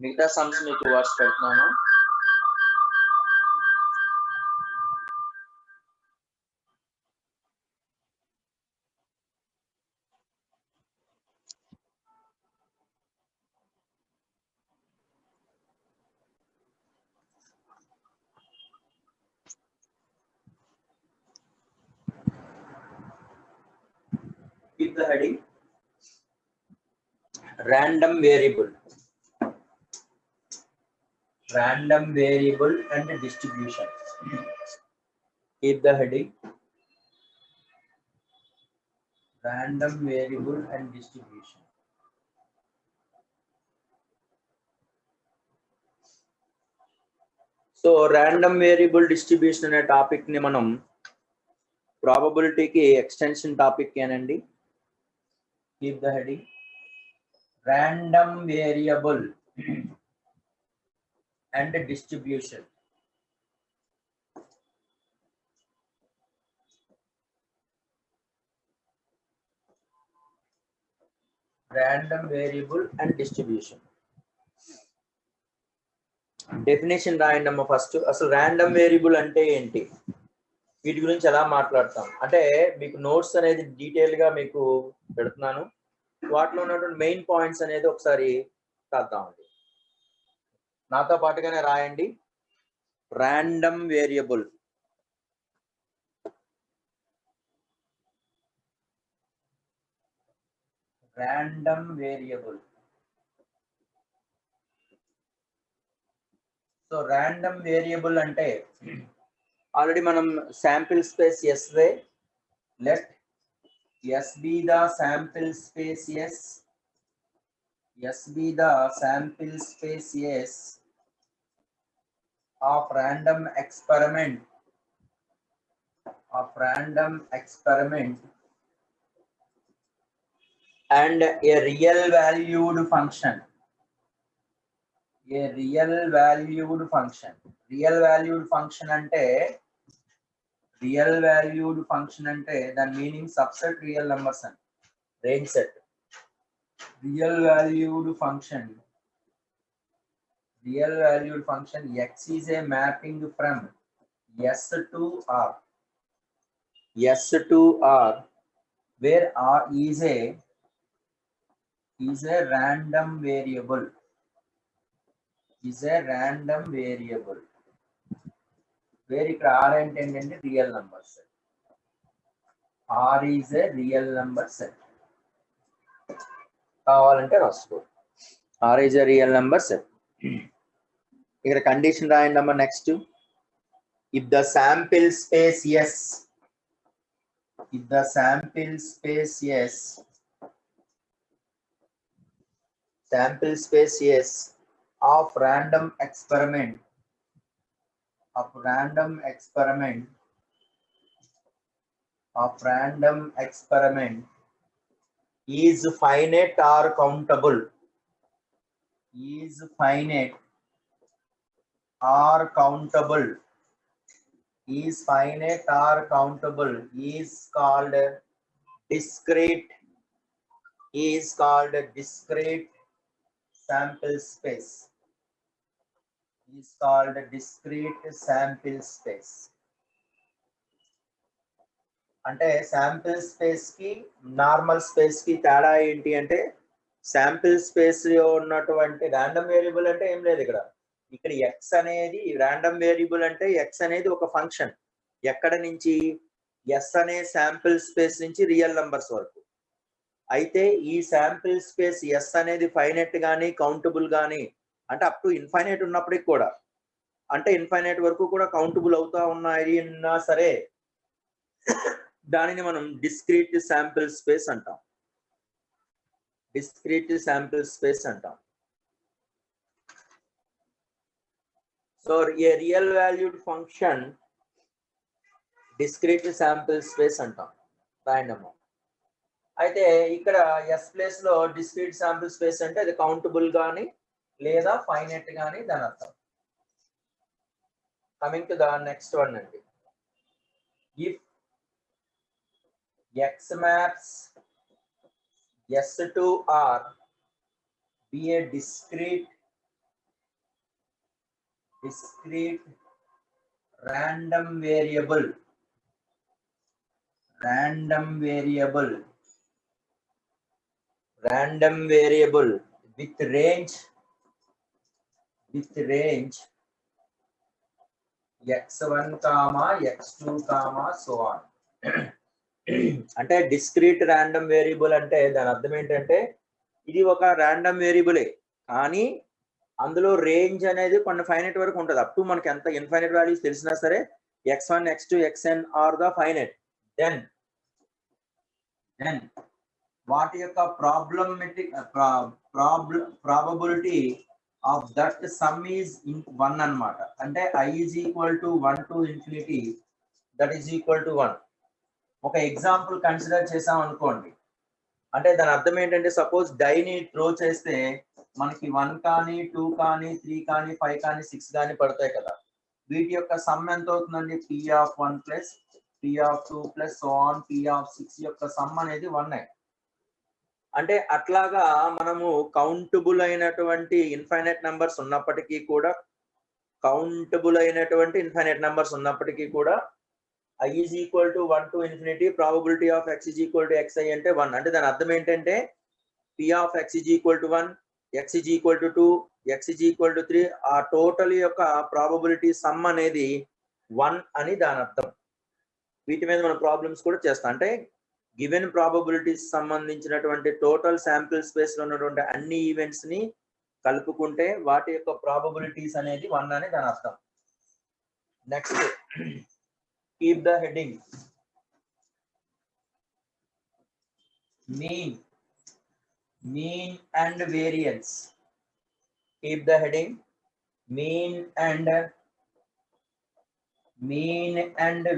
మిగతా సమ్స్ మీకు వర్డ్స్ పెడుతున్నాను. Keep the heading random variable and distribution. Keep the heading random variable and distribution. So random variable distribution అనే topic ని మనం ప్రాబబిలిటీకి extension topic ఏనండి. Keep the heading random variable and distribution. Random variable and distribution. Definition రాయండి first. అసలు random variable అంటే ఏంటి, వీటి గురించి ఎలా మాట్లాడతాం అంటే మీకు నోట్స్ అనేది డీటెయిల్ గా మీకు పెడుతున్నాను. వాటిలో ఉన్నటువంటి మెయిన్ పాయింట్స్ అనేది ఒకసారి రాద్దామండి. నాతో పాటుగానే రాయండి. Random variable so random variable అంటే ఆల్రెడీ మనం sample space S way, let S be the sample space S, S be the sample space S of random experiment and a real valued function. Real valued function అంటే దాని meaning subset real numbers అని, range set. Real valued function x is a mapping from s to r where r is a random variable. Where ఇక్కడ r అంటే ఏంటంటే real number set. r is a real number set. కావాలంటే రాసుకో, r is a real number set. ఇక్కడ condition రాయండి అమ్మా. Next, if the sample space yes of random experiment is finite or countable, is called discrete sample space. అంటే sample space కి normal space కి తేడా ఏంటి అంటే, శాంపిల్ స్పేస్ లో ఉన్నటువంటి ర్యాండమ్ వేరియబుల్ అంటే ఏం లేదు ఇక్కడ ఎక్స్ అనేది ర్యాండమ్ వేరియబుల్ అంటే ఎక్స్ అనేది ఒక ఫంక్షన్. ఎక్కడ నుంచి? ఎస్ అనే శాంపిల్ స్పేస్ నుంచి రియల్ నంబర్స్ వరకు. అయితే ఈ శాంపిల్ స్పేస్ ఎస్ అనేది ఫైనైట్ గానీ కౌంటబుల్ గానీ, అంటే అప్ టు ఇన్ఫైనైట్ ఉన్నప్పటికి కూడా, అంటే ఇన్ఫైనైట్ వరకు కూడా కౌంటబుల్ అవుతా ఉన్నాయి అన్నా సరే, దానిని మనం డిస్క్రీట్ శాంపిల్ స్పేస్ అంటాం. So a real valued function discrete sample space అంటాం, రాండమ్. అయితే ఇక్కడ ఎస్ ప్లేస్ లో డిస్క్రీట్ శాంపిల్ స్పేస్ అంటే అది కౌంటబుల్ గానీ లేదా ఫైనైట్ గానీ దాని అర్థం. Coming to the next one అండి. If x maps s to r be a discrete discrete random variable with range x1 x2 so on. అంటే డిస్క్రీట్ ర్యాండమ్ వేరియబుల్ అంటే దాని అర్థం ఏంటంటే ఇది ఒక ర్యాండమ్ వేరియబులే, కానీ అందులో రేంజ్ అనేది కొన్ని ఫైనైట్ వరకు ఉంటుంది. అప్ టు మనకి ఎంత ఇన్ఫైనైట్ వాల్యూస్ తెలిసినా సరే x1 x2 xn are the finite. Then వాటి యొక్క probability of that sum is 1 అన్నమాట. అంటే I is equal to 1 to infinity, that is equal to 1. ఒక ఎగ్జాంపుల్ కన్సిడర్ చేసాం అనుకోండి. అంటే దాని అర్థం ఏంటంటే సపోజ్ డైని త్రో చేస్తే మనకి 1 కానీ 2 కానీ 3 కానీ 5 కానీ 6 కానీ పడతాయి కదా. వీటి యొక్క సమ్ ఎంత అవుతుందండి? p(1) plus p(2) plus so on p(6) యొక్క సమ్ అనేది 1. అంటే అట్లాగా మనము కౌంటబుల్ అయినటువంటి ఇన్ఫైనైట్ నంబర్స్ ఉన్నప్పటికీ కూడా I is equal to 1 to infinity, probability of x is equal to xi అంటే 1. అంటే దాని అర్థం ఏంటంటే p of x is equal to 1, x is equal to 2, x is equal to 3, ఆ టోటల్ యొక్క ప్రాబబిలిటీ సమ్ అనేది 1 అని దాని అర్థం. వీటి మీద మనం ప్రాబ్లమ్స్ కూడా చేస్తాం. అంటే గివెన్ ప్రాబబిలిటీస్ సంబంధించినటువంటి టోటల్ శాంపిల్ స్పేస్ లో ఉన్నటువంటి అన్ని ఈవెంట్స్ ని కలుపుకుంటే వాటి యొక్క ప్రాబబిలిటీస్ అనేది 1 అని దాని అర్థం. Next, keep the heading mean and variance. Keep the heading mean and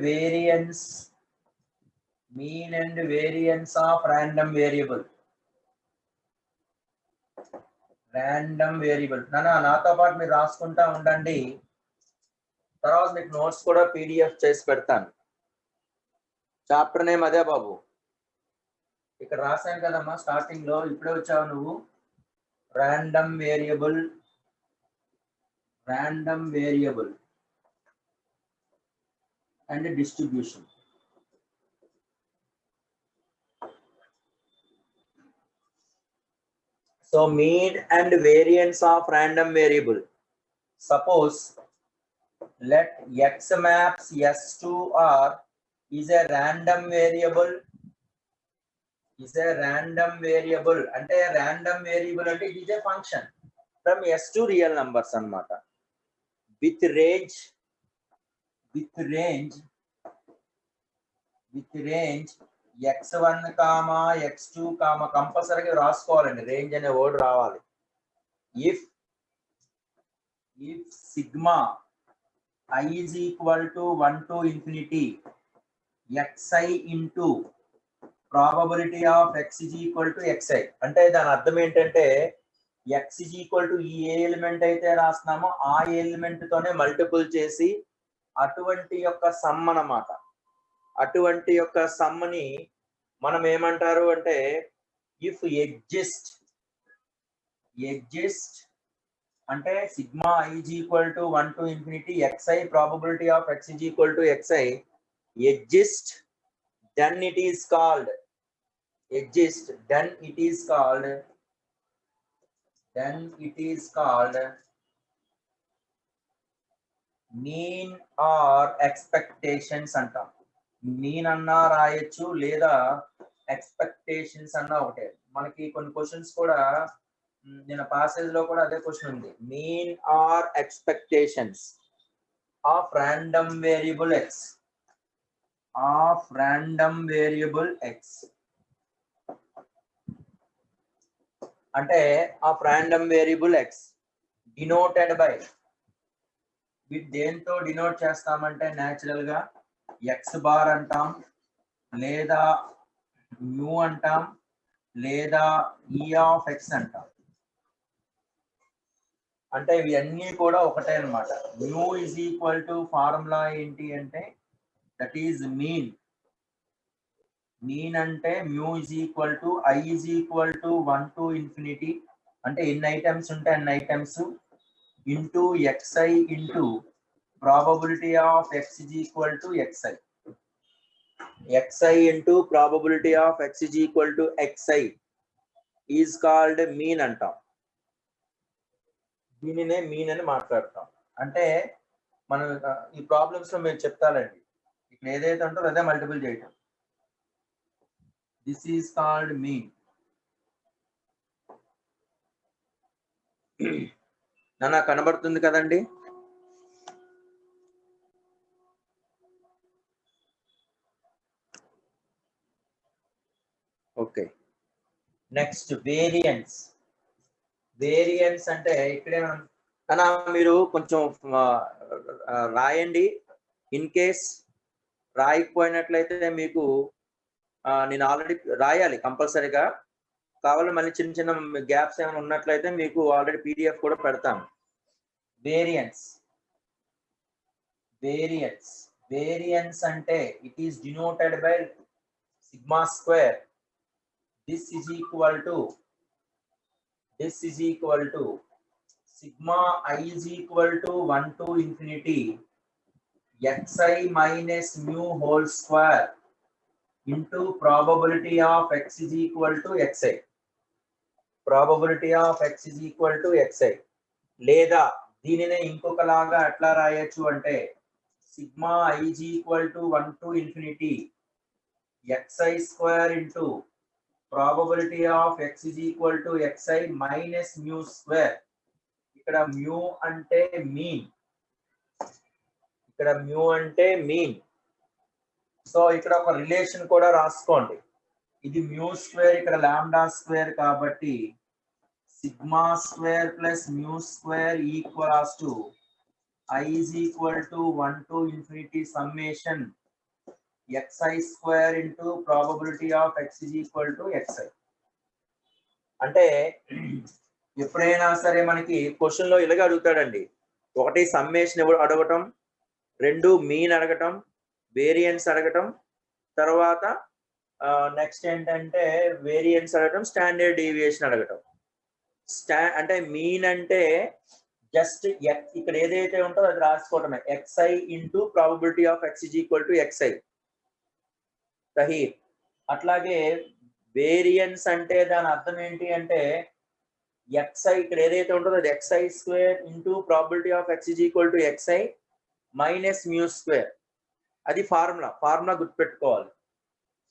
variance of random variable. నాతో పాటు మీరు రాసుకుంటా ఉండండి. తర్వాత మీకు నోట్స్ కూడా PDF చేసి పెడతాను. చాప్టర్ నేమ్ అదే బాబు, ఇక్కడ రాశాను కదమ్మా స్టార్టింగ్ లో. ఇప్పుడే వచ్చావు నువ్వు. Random variable and distribution. So mean and variance of random variable. Suppose let x maps s2 r is a random variable. అంటే random variable అంటే it is a function from s2 real numbers అన్నమాట. with range x1 x2 కంపల్సరీగా రాసుకోవాలండి. Range అనే word రావాలి. if sigma I is equal to 1 to infinity xi into probability of x is equal to xi. అంటే దాని అర్థం ఏంటంటే x is equal to ఈ ఏ element అయితే రాస్తున్నామో ఆ ఎలిమెంట్ తోనే మల్టిపుల్ చేసి అటువంటి యొక్క సమ్ అన్నమాట. అటువంటి యొక్క సమ్ ని మనం ఏమంటారు అంటే ఇఫ్ ఎగ్జిస్ట్ అంటే sigma I is equal to 1 to infinity xi, probability of x is equal to xi exist, then it is called mean or expectations అంటాం. మీన్ అన్నా రాయొచ్చు లేదా ఎక్స్పెక్టేషన్స్ అన్నా ఒకటే. మనకి కొన్ని క్వశ్చన్స్ కూడా నేను పాసేజ్ లో కూడా అదే క్వశ్చన్ ఉంది. Mean or expectations of random variable X అంటే of random variable X denoted by, దేంతో డినోట్ చేస్తామంటే న్యాచురల్ గా ఎక్స్ బార్ అంటాం, లేదా మ్యూ అంటాం, లేదా ఈ ఆఫ్ ఎక్స్ అంటాం. అంటే ఇవన్నీ కూడా ఒకటే అన్నమాట. Mu is equal to formula ఏంటి అంటే దట్ ఈజ్ మీన్ అంటే mu is equal to I is equal to 1 to infinity. అంటే ఎన్ని ఐటమ్స్ ఉంటే అన్ని items into xi into probability of x is equal to xi. Xi into probability of x is equal to xi is called mean అంటాం. దీనినే mean అని మాట్లాడతాం. అంటే మనం ఈ ప్రాబ్లమ్స్ లో మీరు చెప్తానండి, ఇక్కడ ఏదైతే ఉంటుందో అదే మల్టిపుల్ చేయటం. This is called mean. నాన్న కనబడుతుంది కదండి? Okay, next variance. వేరియన్స్ అంటే ఇక్కడే అన్నా మీరు కొంచెం రాయండి. ఇన్ కేస్ రాయకపోయినట్లయితే మీకు నేను ఆల్రెడీ రాయాలి కంపల్సరీగా. కావాలి మళ్ళీ చిన్న చిన్న గ్యాప్స్ ఏమైనా ఉన్నట్లయితే మీకు ఆల్రెడీ పీడిఎఫ్ కూడా పెడతాను. వేరియన్స్. వేరియన్స్ వేరియన్స్ అంటే it is denoted by sigma square. This is equal to sigma I is equal to 1 to infinity xi minus mu whole square into probability of x is equal to xi. Probability of x is equal to xi. లేదా దీనినే ఇంకొకలాగా ఎట్లా రాయొచ్చు అంటే sigma I is equal to 1 to infinity xi square into probability of x is equal to xi minus mu square. ఇక్కడ mu అంటే mean. So ఇక్కడ ఒక relation కూడా రాసుకోండి. ఇది మ్యూ స్క్వేర్, ఇక్కడ లాంబ్డా స్క్వేర్, కాబట్టి sigma square plus mu square equals to I is equal to 1 to infinity summation xi square into probability of x is equal to xi. అంటే ఎప్పుడైనా సరే మనకి క్వశ్చన్ లో ఇలాగే అడుగుతాడండి. ఒకటి సమ్మేషన్ అడగటం, రెండు మీన్ అడగటం, వేరియన్స్ అడగటం, తర్వాత నెక్స్ట్ ఏంటంటే వేరియన్స్ అడగటం, స్టాండర్డ్ డీవియేషన్ అడగటం. అంటే మీన్ అంటే జస్ట్ ఇక్కడ ఏదైతే ఉంటుందో అది రాసుకోవటమే. xi into probability of x is equal to xi. సహీర్. అట్లాగే వేరియన్స్ అంటే దాని అర్థం ఏంటి అంటే xi ఇక్కడ ఏదైతే ఉంటుందో అది xi square into probability of x is equal to xi minus mu square. అది ఫార్ములా గుర్తుపెట్టుకోవాలి.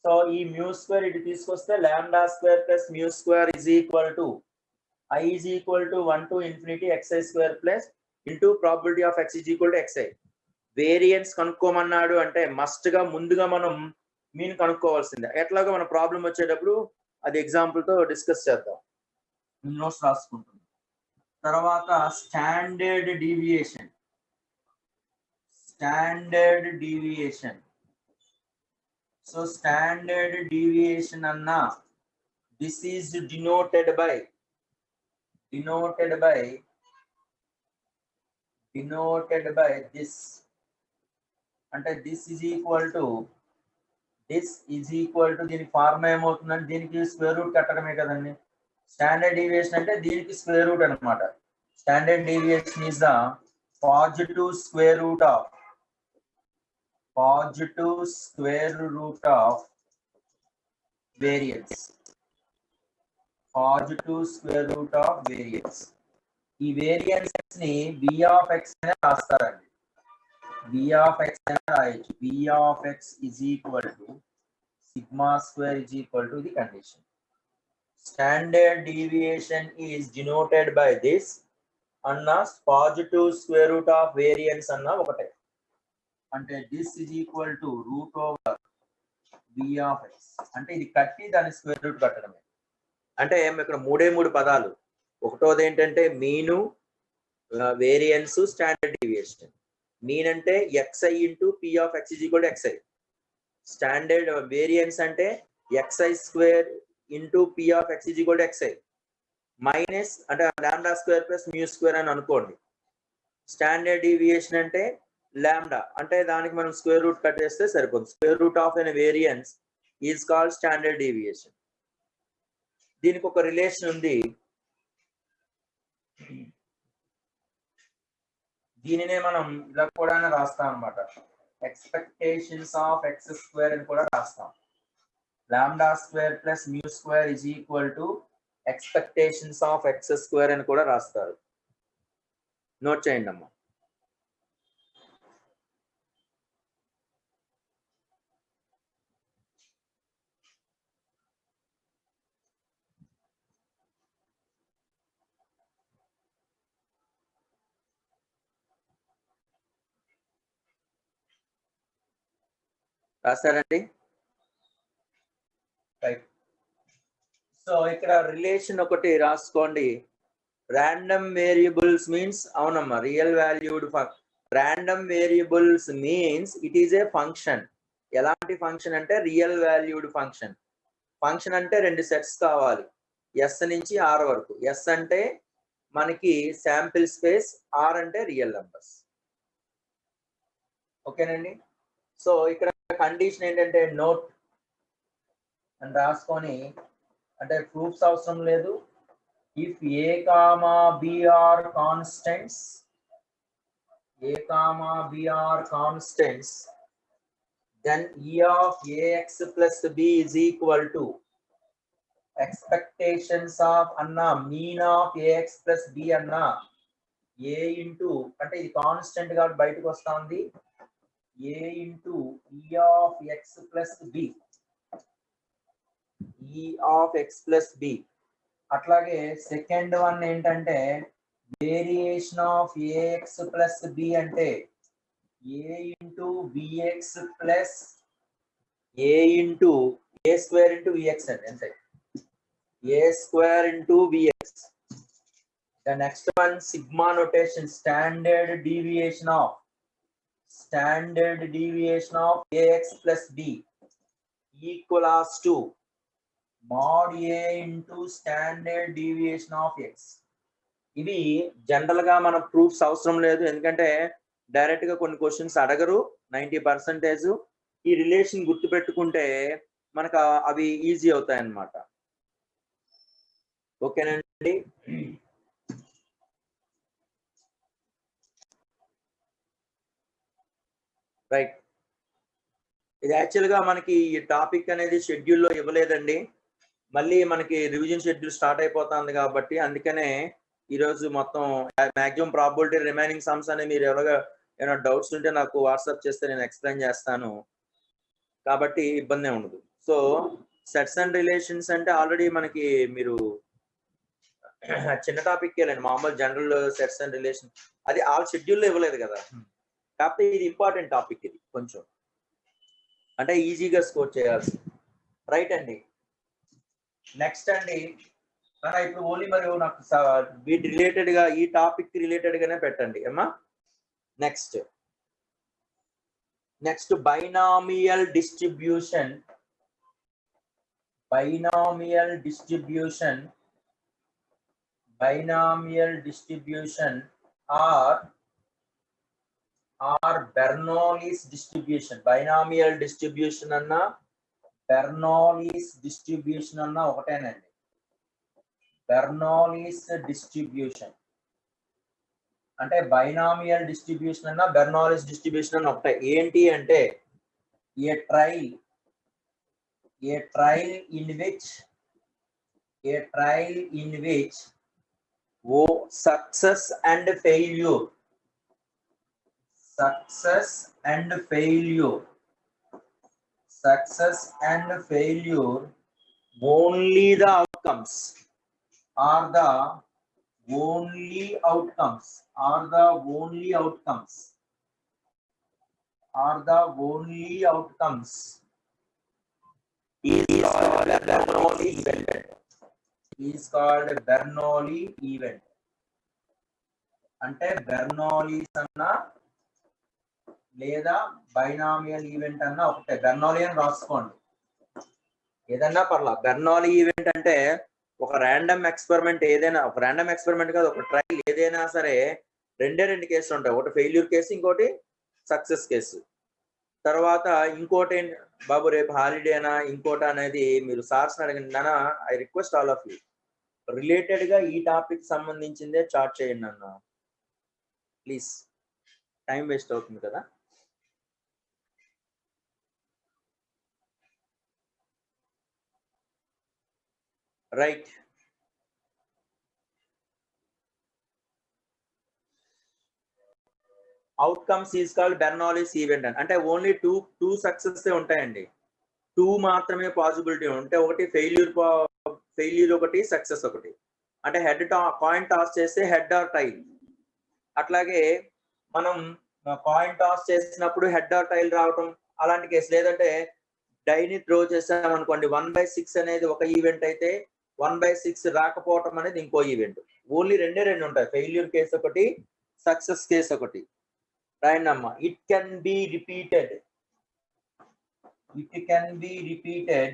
సో ఈ మ్యూ స్క్వేర్ ఇటు తీసుకొస్తే lambda square plus mu square is equal to I is equal to 1 to infinity xi square plus into probability of x is equal to xi. Variance కనుక్కోమన్నాడు అంటే must గా ముందుగా మనం mean కనుక్కోవాల్సిందే. ఎట్లాగో మన ప్రాబ్లం వచ్చేటప్పుడు అది ఎగ్జాంపుల్ తో డిస్కస్ చేద్దాం. నోట్స్ రాసుకుంటుంది. తర్వాత standard deviation. So standard deviation అన్నా this is denoted by this. అంటే this is equal to దీని ఫార్ములా ఏమవుతుందంటే దీనికి స్క్వేర్ రూట్ కట్టడమే కదండి. స్టాండర్డ్ డీవియేషన్ అంటే దీనికి స్క్వేర్ రూట్ అన్నమాట. Standard deviation is the positive square root of variance. ఈ వేరియన్స్ ని v of x అని రాస్తారండి. v of x అని రాయొచ్చు. v of x is equal to sigma square is equal to the condition. Standard deviation is denoted by this అన్న positive square root of variance అన్న ఒకటే. అంటే this is equal to root over v of x. అంటే ఇది కట్టి దాని square root కట్టడమే. అంటే ఇక్కడ మూడు పదాలు. ఒకటోది ఏంటంటే mean, variance, standard deviation. Mean అంటే xi into p of x is equal to xi. Standard variance అంటే xi square into p of x is equal to xi minus అంటే lambda square plus mu square అని అనుకోండి. Standard deviation అంటే lambda, అంటే దానికి మనం square root కట్టేస్తే సరిపోతుంది. Square root of n variance is called standard deviation. దీనికి ఒక రిలేషన్ ఉంది. దీనినే మనం ఇలా కూడా రాస్తాం అన్నమాట. ఎక్స్పెక్టేషన్స్ ఆఫ్ ఎక్స్ స్క్వేర్ అని కూడా రాస్తాం. Lambda square plus mu square is equal to expectations of X square అని కూడా రాస్తారు. నోట్ చేయండి అమ్మా. రాస్తారండి? రైట్. సో ఇక్కడ రిలేషన్ ఒకటి రాసుకోండి. ర్యాండమ్ వేరియబుల్స్ మీన్స్, అవునమ్మా, real valued random variables means it is a function. ఎలాంటి ఫంక్షన్ అంటే రియల్ వాల్యూడ్ ఫంక్షన్. ఫంక్షన్ అంటే 2 సెట్స్ కావాలి, ఎస్ నుంచి ఆర్ వరకు. ఎస్ అంటే మనకి శాంపిల్ స్పేస్, ఆర్ అంటే రియల్ నెంబర్స్. ఓకేనండి. సో ఇక్కడ కండిషన్ ఏంటంటే నోట్ అని రాసుకొని, అంటే ప్రూఫ్స్ అవసరం లేదు. If a comma b are constants, a comma b are constants, then E of ax plus b is equal to expectations of anna mean of ax plus b anna a into, అంటే ఇది constant గా బయటకు వస్తా ఉంది, a into E of x plus b, E of x plus b. అట్లాగే second one ఏంటంటే variation of ax plus b అంటే a into bx plus a into a square into vx అంటే a square into vx. The next one sigma notation, standard deviation of ax plus b equals to mod a into standard deviation of x. ఇవి general గా మన proofs అవసరం లేదు, ఎందుకంటే direct గా కొన్ని questions అడగరు. 90% ఈ రిలేషన్ గుర్తు పెట్టుకుంటే మనకు అవి ఈజీ అవుతాయి అన్నమాట. ఓకేనండి. రైట్. ఇది యాక్చువల్ గా మనకి ఈ టాపిక్ అనేది షెడ్యూల్లో ఇవ్వలేదండి. మళ్ళీ మనకి రివిజన్ షెడ్యూల్ స్టార్ట్ అయిపోతుంది కాబట్టి అందుకనే ఈరోజు మొత్తం మాక్సిమం ప్రాబబిలిటీ రిమైనింగ్ సమ్స్ అని మీరు ఏమైనా డౌట్స్ ఉంటే నాకు వాట్సాప్ చేస్తే నేను ఎక్స్ప్లెయిన్ చేస్తాను, కాబట్టి ఇబ్బంది ఉండదు. సో సెట్స్ అండ్ రిలేషన్స్ అంటే ఆల్రెడీ మనకి మీరు చిన్న టాపిక్ లేండి, మామూలు జనరల్ సెట్స్ అండ్ రిలేషన్ అది ఆ షెడ్యూల్లో ఇవ్వలేదు కదా, కాకపోతే ఇది ఇంపార్టెంట్ టాపిక్, ఇది కొంచెం అంటే ఈజీగా స్కోర్ చేయాల్సి. రైట్ అండి. నెక్స్ట్ అండి, ఇప్పుడు ఓన్లీ మరి నాకు వీటి రిలేటెడ్ గా ఈ టాపిక్ రిలేటెడ్ గానే పెట్టండి అమ్మా. Next binomial distribution or Bernoulli's distribution. Binomial distribution అన్నా బెర్నౌలీస్ డిస్ట్రిబ్యూషన్ అన్నా ఒకటేనండి. బెర్నౌలీస్ డిస్ట్రిబ్యూషన్ అంటే బైనామియల్ డిస్ట్రిబ్యూషన్ అన్నా బెర్నౌలీస్ డిస్ట్రిబ్యూషన్ అన్న ఒకటే. ఏంటి అంటే ఏ ట్రైల్ ఇన్ విచ్ ఓ success and failure only the outcomes are the only outcomes is called Bernoulli event. అంటే బెర్నౌలీస్ అన్నా లేదా బైనామియల్ ఈవెంట్ అన్నా ఒకటే. బెర్నౌలీ అని రాసుకోండి, ఏదన్నా పర్లా. బెర్నౌలీ ఈవెంట్ అంటే ఒక ర్యాండమ్ ఎక్స్పెరిమెంట్, ఏదైనా ఒక ర్యాండమ్ ఎక్స్పెరిమెంట్ కాదు, ఒక ట్రయల్ ఏదైనా సరే రెండు కేసులు ఉంటాయి, ఒకటి ఫెయిల్యూర్ కేసు, ఇంకోటి సక్సెస్ కేసు. తర్వాత ఇంకోటి బాబు రేపు హాలిడేనా ఇంకోటి అనేది మీరు సార్స్ అడగండి. నాన్న I request all of you related గా ఈ టాపిక్ సంబంధించిందే చార్ట్ చేయండి అన్న ప్లీజ్. టైం వేస్ట్ అవుతుంది కదా. Right. Outcomes is called Bernoulli's event అని. అంటే ఓన్లీ టూ సక్సెస్ ఉంటాయండి. 2 మాత్రమే పాసిబిలిటీ ఉంటే, ఒకటి ఫెయిల్యూర్ ఒకటి, సక్సెస్ ఒకటి. అంటే కాయిన్ టాస్ చేస్తే హెడ్ ఆర్ టైల్. అట్లాగే మనం కాయిన్ టాస్ చేసినప్పుడు హెడ్ ఆర్ టైల్ రావటం అలాంటి కేసు. లేదంటే డైని త్రో చేసామనుకోండి, 1/6 అనేది ఒక ఈవెంట్ అయితే 1/6 రాకపోవటం అనేది ఇంకో ఈవెంట్. ఓన్లీ రెండు ఉంటాయి, ఫెయిల్యూర్ కేసు ఒకటి, సక్సెస్ కేసు ఒకటి. రాయండి అమ్మా. It can be repeated. It can be repeated.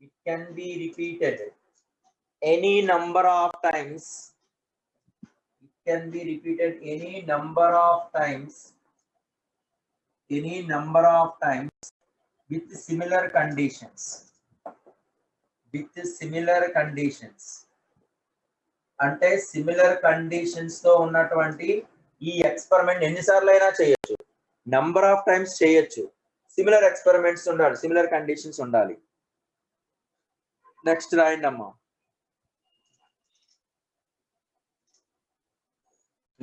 It can be repeated any number of times. It can be repeated any number of times. Any number of times with similar conditions. With similar conditions. అంటే similar conditions తో ఉన్నటువంటి ఈ experiment ఎన్నిసార్లు అయినా చేయొచ్చు, number of times చేయొచ్చు. Similar experiments ఉండాలి, similar conditions ఉండాలి. నెక్స్ట్ రాయండి అమ్మా.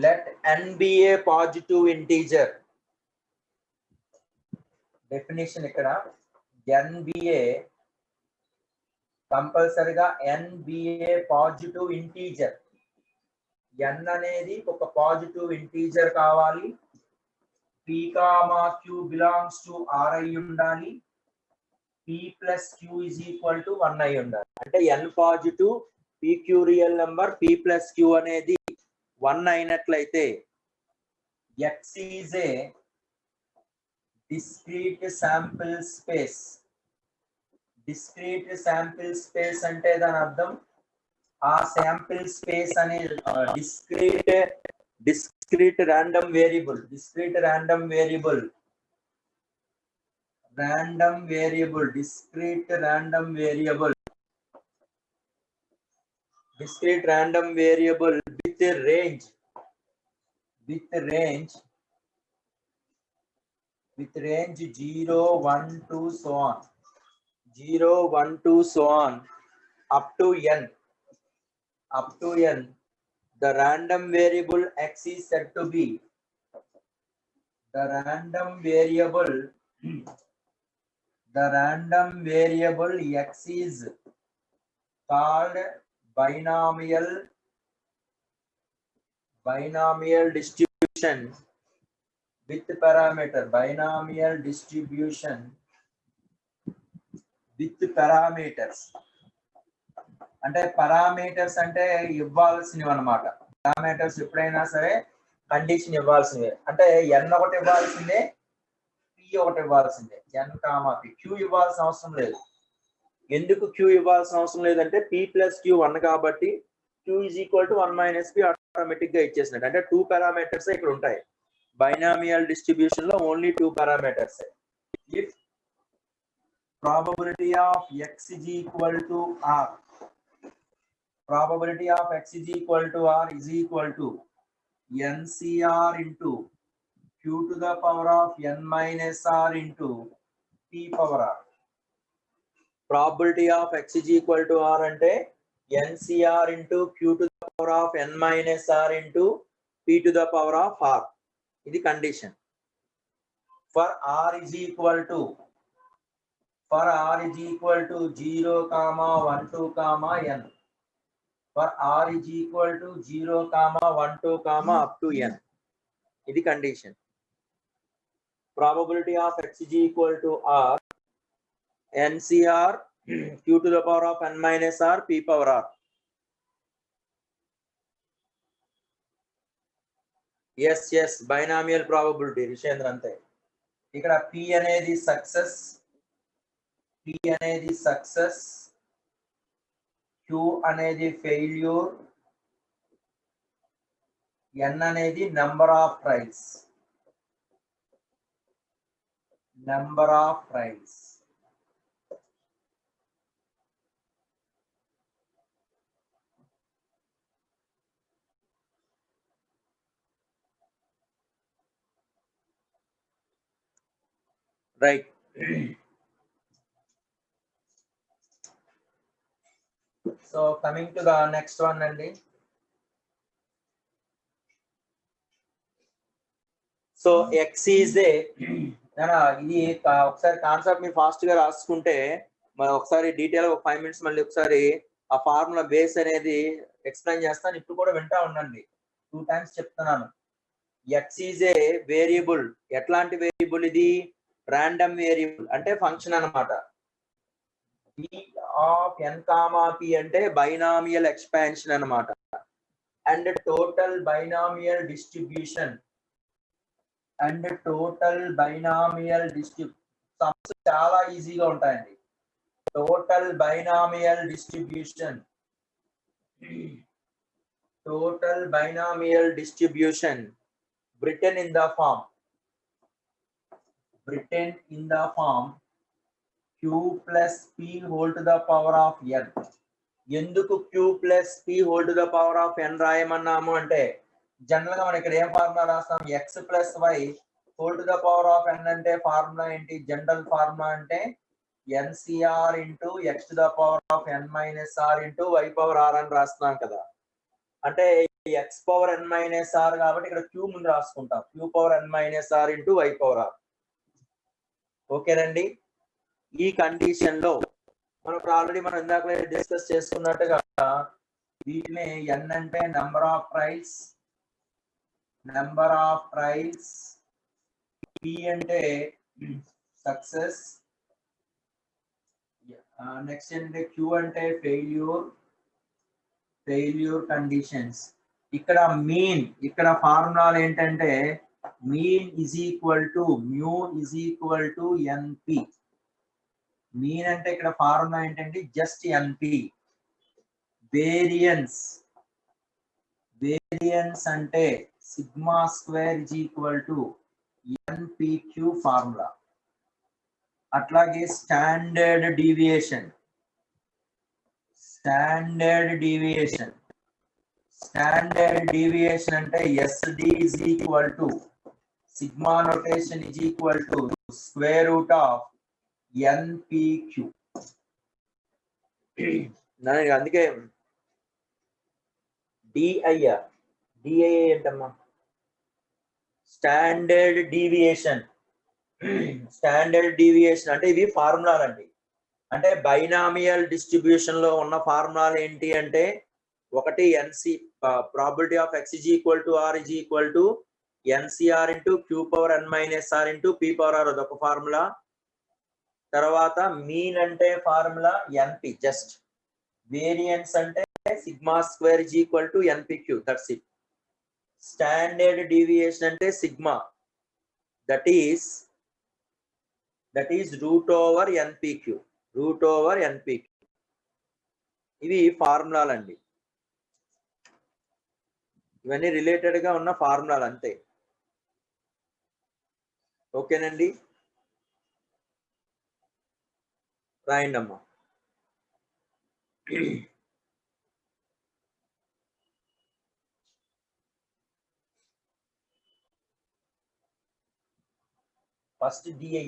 Let n be a positive integer. Definition ఇక్కడ n be a, కంపల్సరిగా n be a positive integer. n అనేది ఒక పాజిటివ్ ఇంటీజర్ కావాలి. p, q belongs to r అయి ఉండాలి. p plus q is equal to 1 అయి ఉండాలి. అంటే n positive, p q real number, p plus q అనేది 1 అయినట్లయితే x is a discrete sample space. Discrete sample space అంటే దాని అర్థం ఆ శాంపిల్ స్పేస్ అనేది discrete random variable. Discrete random variable. Discrete random variable. Discrete random variable with a range. With range 0, 1, 2 so on. 0, 1, 2 so on up to n. Up to n. The random variable x is said to be. The random variable x is called binomial distribution with parameter. Binomial distribution with parameters. అంటే parameters అంటే ఇవ్వాల్సినవి అన్నమాట. Parameters ఎప్పుడైనా సరే condition ఇవ్వాల్సినవి. అంటే n ఒకటి ఇవ్వాల్సిందే, p ఒకటి ఇవ్వాల్సిందే. n, p. q ఇవ్వాల్సిన అవసరం లేదు. ఎందుకు q ఇవ్వాల్సిన అవసరం లేదంటే p plus q 1 కాబట్టి q is equal to 1 minus p automatic గా ఇచ్చేసినట్టు. అంటే 2 పారామీటర్స్ ఇక్కడ ఉంటాయి. బైనామియల్ డిస్ట్రిబ్యూషన్ లో only 2 parameters. If probability of x is equal to r. Probability of x is equal to r is equal to ncr into q to the power of n minus r into p power r. Probability of x is equal to r అంటే ncr into q to the power of n minus r into p to the power of r. ఇది condition. For r is equal to 0, 1, 2, n. For r is equal to 0, 1, 2, up to n. ఇది condition. Probability of x is equal to r ncr q to the power of n minus r p power r. yes binomial probability రిషేంద్ర అంతే. ఇక్కడ p అనేది success, q అనేది failure, n అనేది number of trials. Right. So coming to the next one అండి. So X is a ఇది ఒకసారి concept మీరు ఫాస్ట్ గా రాసుకుంటే మరి ఒకసారి డీటెయిల్ ఒక 5 minutes మళ్ళీ ఒకసారి ఆ ఫార్ములా బేస్ అనేది ఎక్స్ప్లెయిన్ చేస్తాను. ఇప్పుడు కూడా వింటా ఉండండి, 2 times చెప్తున్నాను. X is A variable. ఎట్లాంటి వేరియబుల్ ఇది? రాండమ్ వేరియబుల్ అంటే ఫంక్షన్ అన్నమాట. p of n comma p అంటే బైనామియల్ ఎక్స్పాన్షన్ అన్నమాట. And total binomial distribution sums చాలా ఈజీగా ఉంటాయండి. Total binomial distribution written in the form q plus p whole to the power of n. ఎందుకు q plus p whole to the power of n రాయమన్నాము అంటే general గా మనం ఇక్కడ ఏం formula రాస్తాం? x plus y whole to the power of n అంటే formula ఏంటి? General formula అంటే ncr into x to the power of n minus r into y power r అని రాస్తున్నాం కదా. అంటే x power n minus r కాబట్టి ఇక్కడ q ముందు రాసుకుంటాం. q power n minus r into y power r. ఓకేనండి. ఈ కండిషన్ లో మనం ఆల్రెడీ ఇందాక డిస్కస్ చేసుకున్నట్టుగా వీటిని n అంటే నెంబర్ ఆఫ్ ట్రయల్స్, p అంటే సక్సెస్, నెక్స్ట్ ఏంటంటే q అంటే ఫెయిల్యూర్ కండిషన్స్. ఇక్కడ మీన్, ఇక్కడ ఫార్ములాలు ఏంటంటే mean is equal to mu is equal to NP. Mean అంటే ఇక్కడ ఫార్ములా ఏంటంటే జస్ట్ ఎన్పి. వేరియన్స్ అంటే sigma square is equal to NPQ formula. అట్లాగే స్టాండర్డ్ డీవియేషన్ అంటే SD is equal to sigma notation is equal to square root of NPQ. అందుకే DI ఏంటమ్మా? Standard deviation అంటే ఇవి ఫార్ములాలు అండి. అంటే బైనామియల్ డిస్ట్రిబ్యూషన్ లో ఉన్న ఫార్ములాలు ఏంటి అంటే ఒకటి NC probability of x is equal to r is equal to NCR into q power n minus r into p power r అదొక ఫార్ములా. తర్వాత మీన్ అంటే ఫార్ములా NP జస్ట్. వేరియన్స్ అంటే sigma square is equal to NPQ, that's it. Standard deviation అంటే sigma, that is root over NPQ. ఇవి ఫార్ములాలు అండి. ఇవన్నీ related గా ఉన్న ఫార్ములాలు అంతే. ఓకేనండి, రాయండి అమ్మా. ఫస్ట్ డిఐ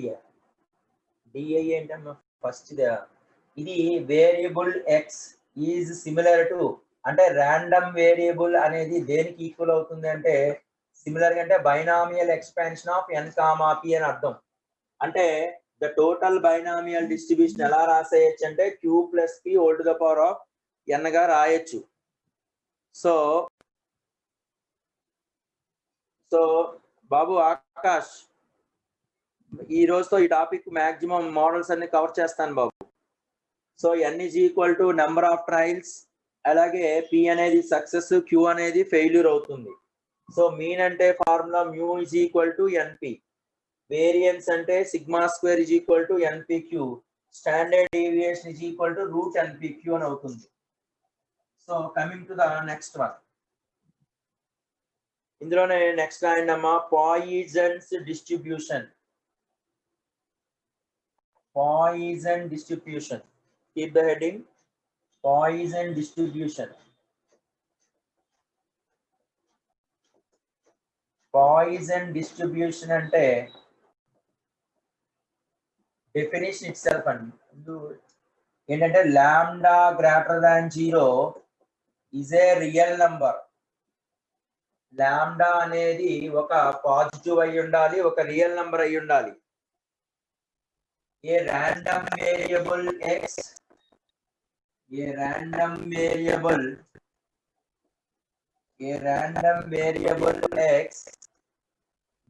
ఏంటమ్మా? ఫస్ట్ ఇది variable X is similar to అంటే రాండమ్ వేరియబుల్ అనేది దేనికి ఈక్వల్ అవుతుంది అంటే సిమిలర్ అంటే binomial expansion of n comma p అని అర్థం. అంటే ద టోటల్ బైనామియల్ డిస్ట్రిబ్యూషన్ ఎలా రాసేయచ్చు అంటే q plus p whole to the power of n గా రాయొచ్చు. సో బాబు ఆకాష్, ఈ రోజుతో ఈ టాపిక్ మాక్సిమం మోడల్స్ అన్ని కవర్ చేస్తాను బాబు. So n is equal to number of trials, అలాగే p అనేది సక్సెస్, q అనేది ఫెయిల్యూర్ అవుతుంది. సో మీన్ అంటే formula mu is equal to NP. Variance అంటే sigma square is equal to NPQ. Standard deviation is equal to root NPQ అని అవుతుంది. So coming to the next one, ఇందులోనే next రాయండమ్మా. Poisson's distribution. Keep the heading Poisson distribution. Poisson distribution అంటే definition itself అండి ఏంటంటే lambda greater than 0 is a real number. లాంబ్డా అనేది ఒక పాజిటివ్ అయి ఉండాలి, ఒక రియల్ నంబర్ అయి ఉండాలి. ఏ random variable x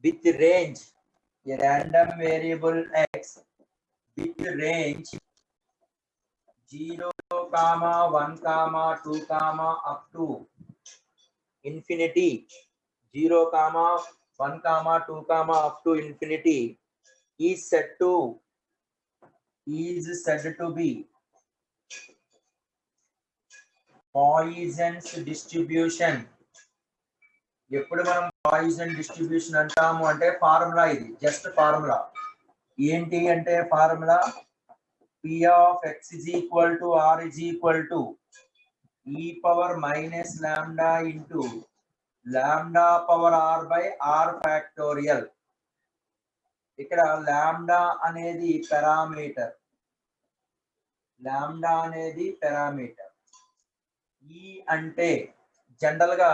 with range 0, 1, 2, up to infinity. 0, 1, 2, up to infinity is said to be Poisson's distribution. ఎప్పుడు మనం పాయిసన్ డిస్ట్రిబ్యూషన్ అంటాము అంటే ఫార్ములా, ఇది జస్ట్ ఫార్ములా. ఏంటి అంటే formula p of x is equal to r is equal to e power minus lambda into lambda power r by r factorial. ఇక్కడ lambda అనేది parameter. ఈ అంటే జనరల్ గా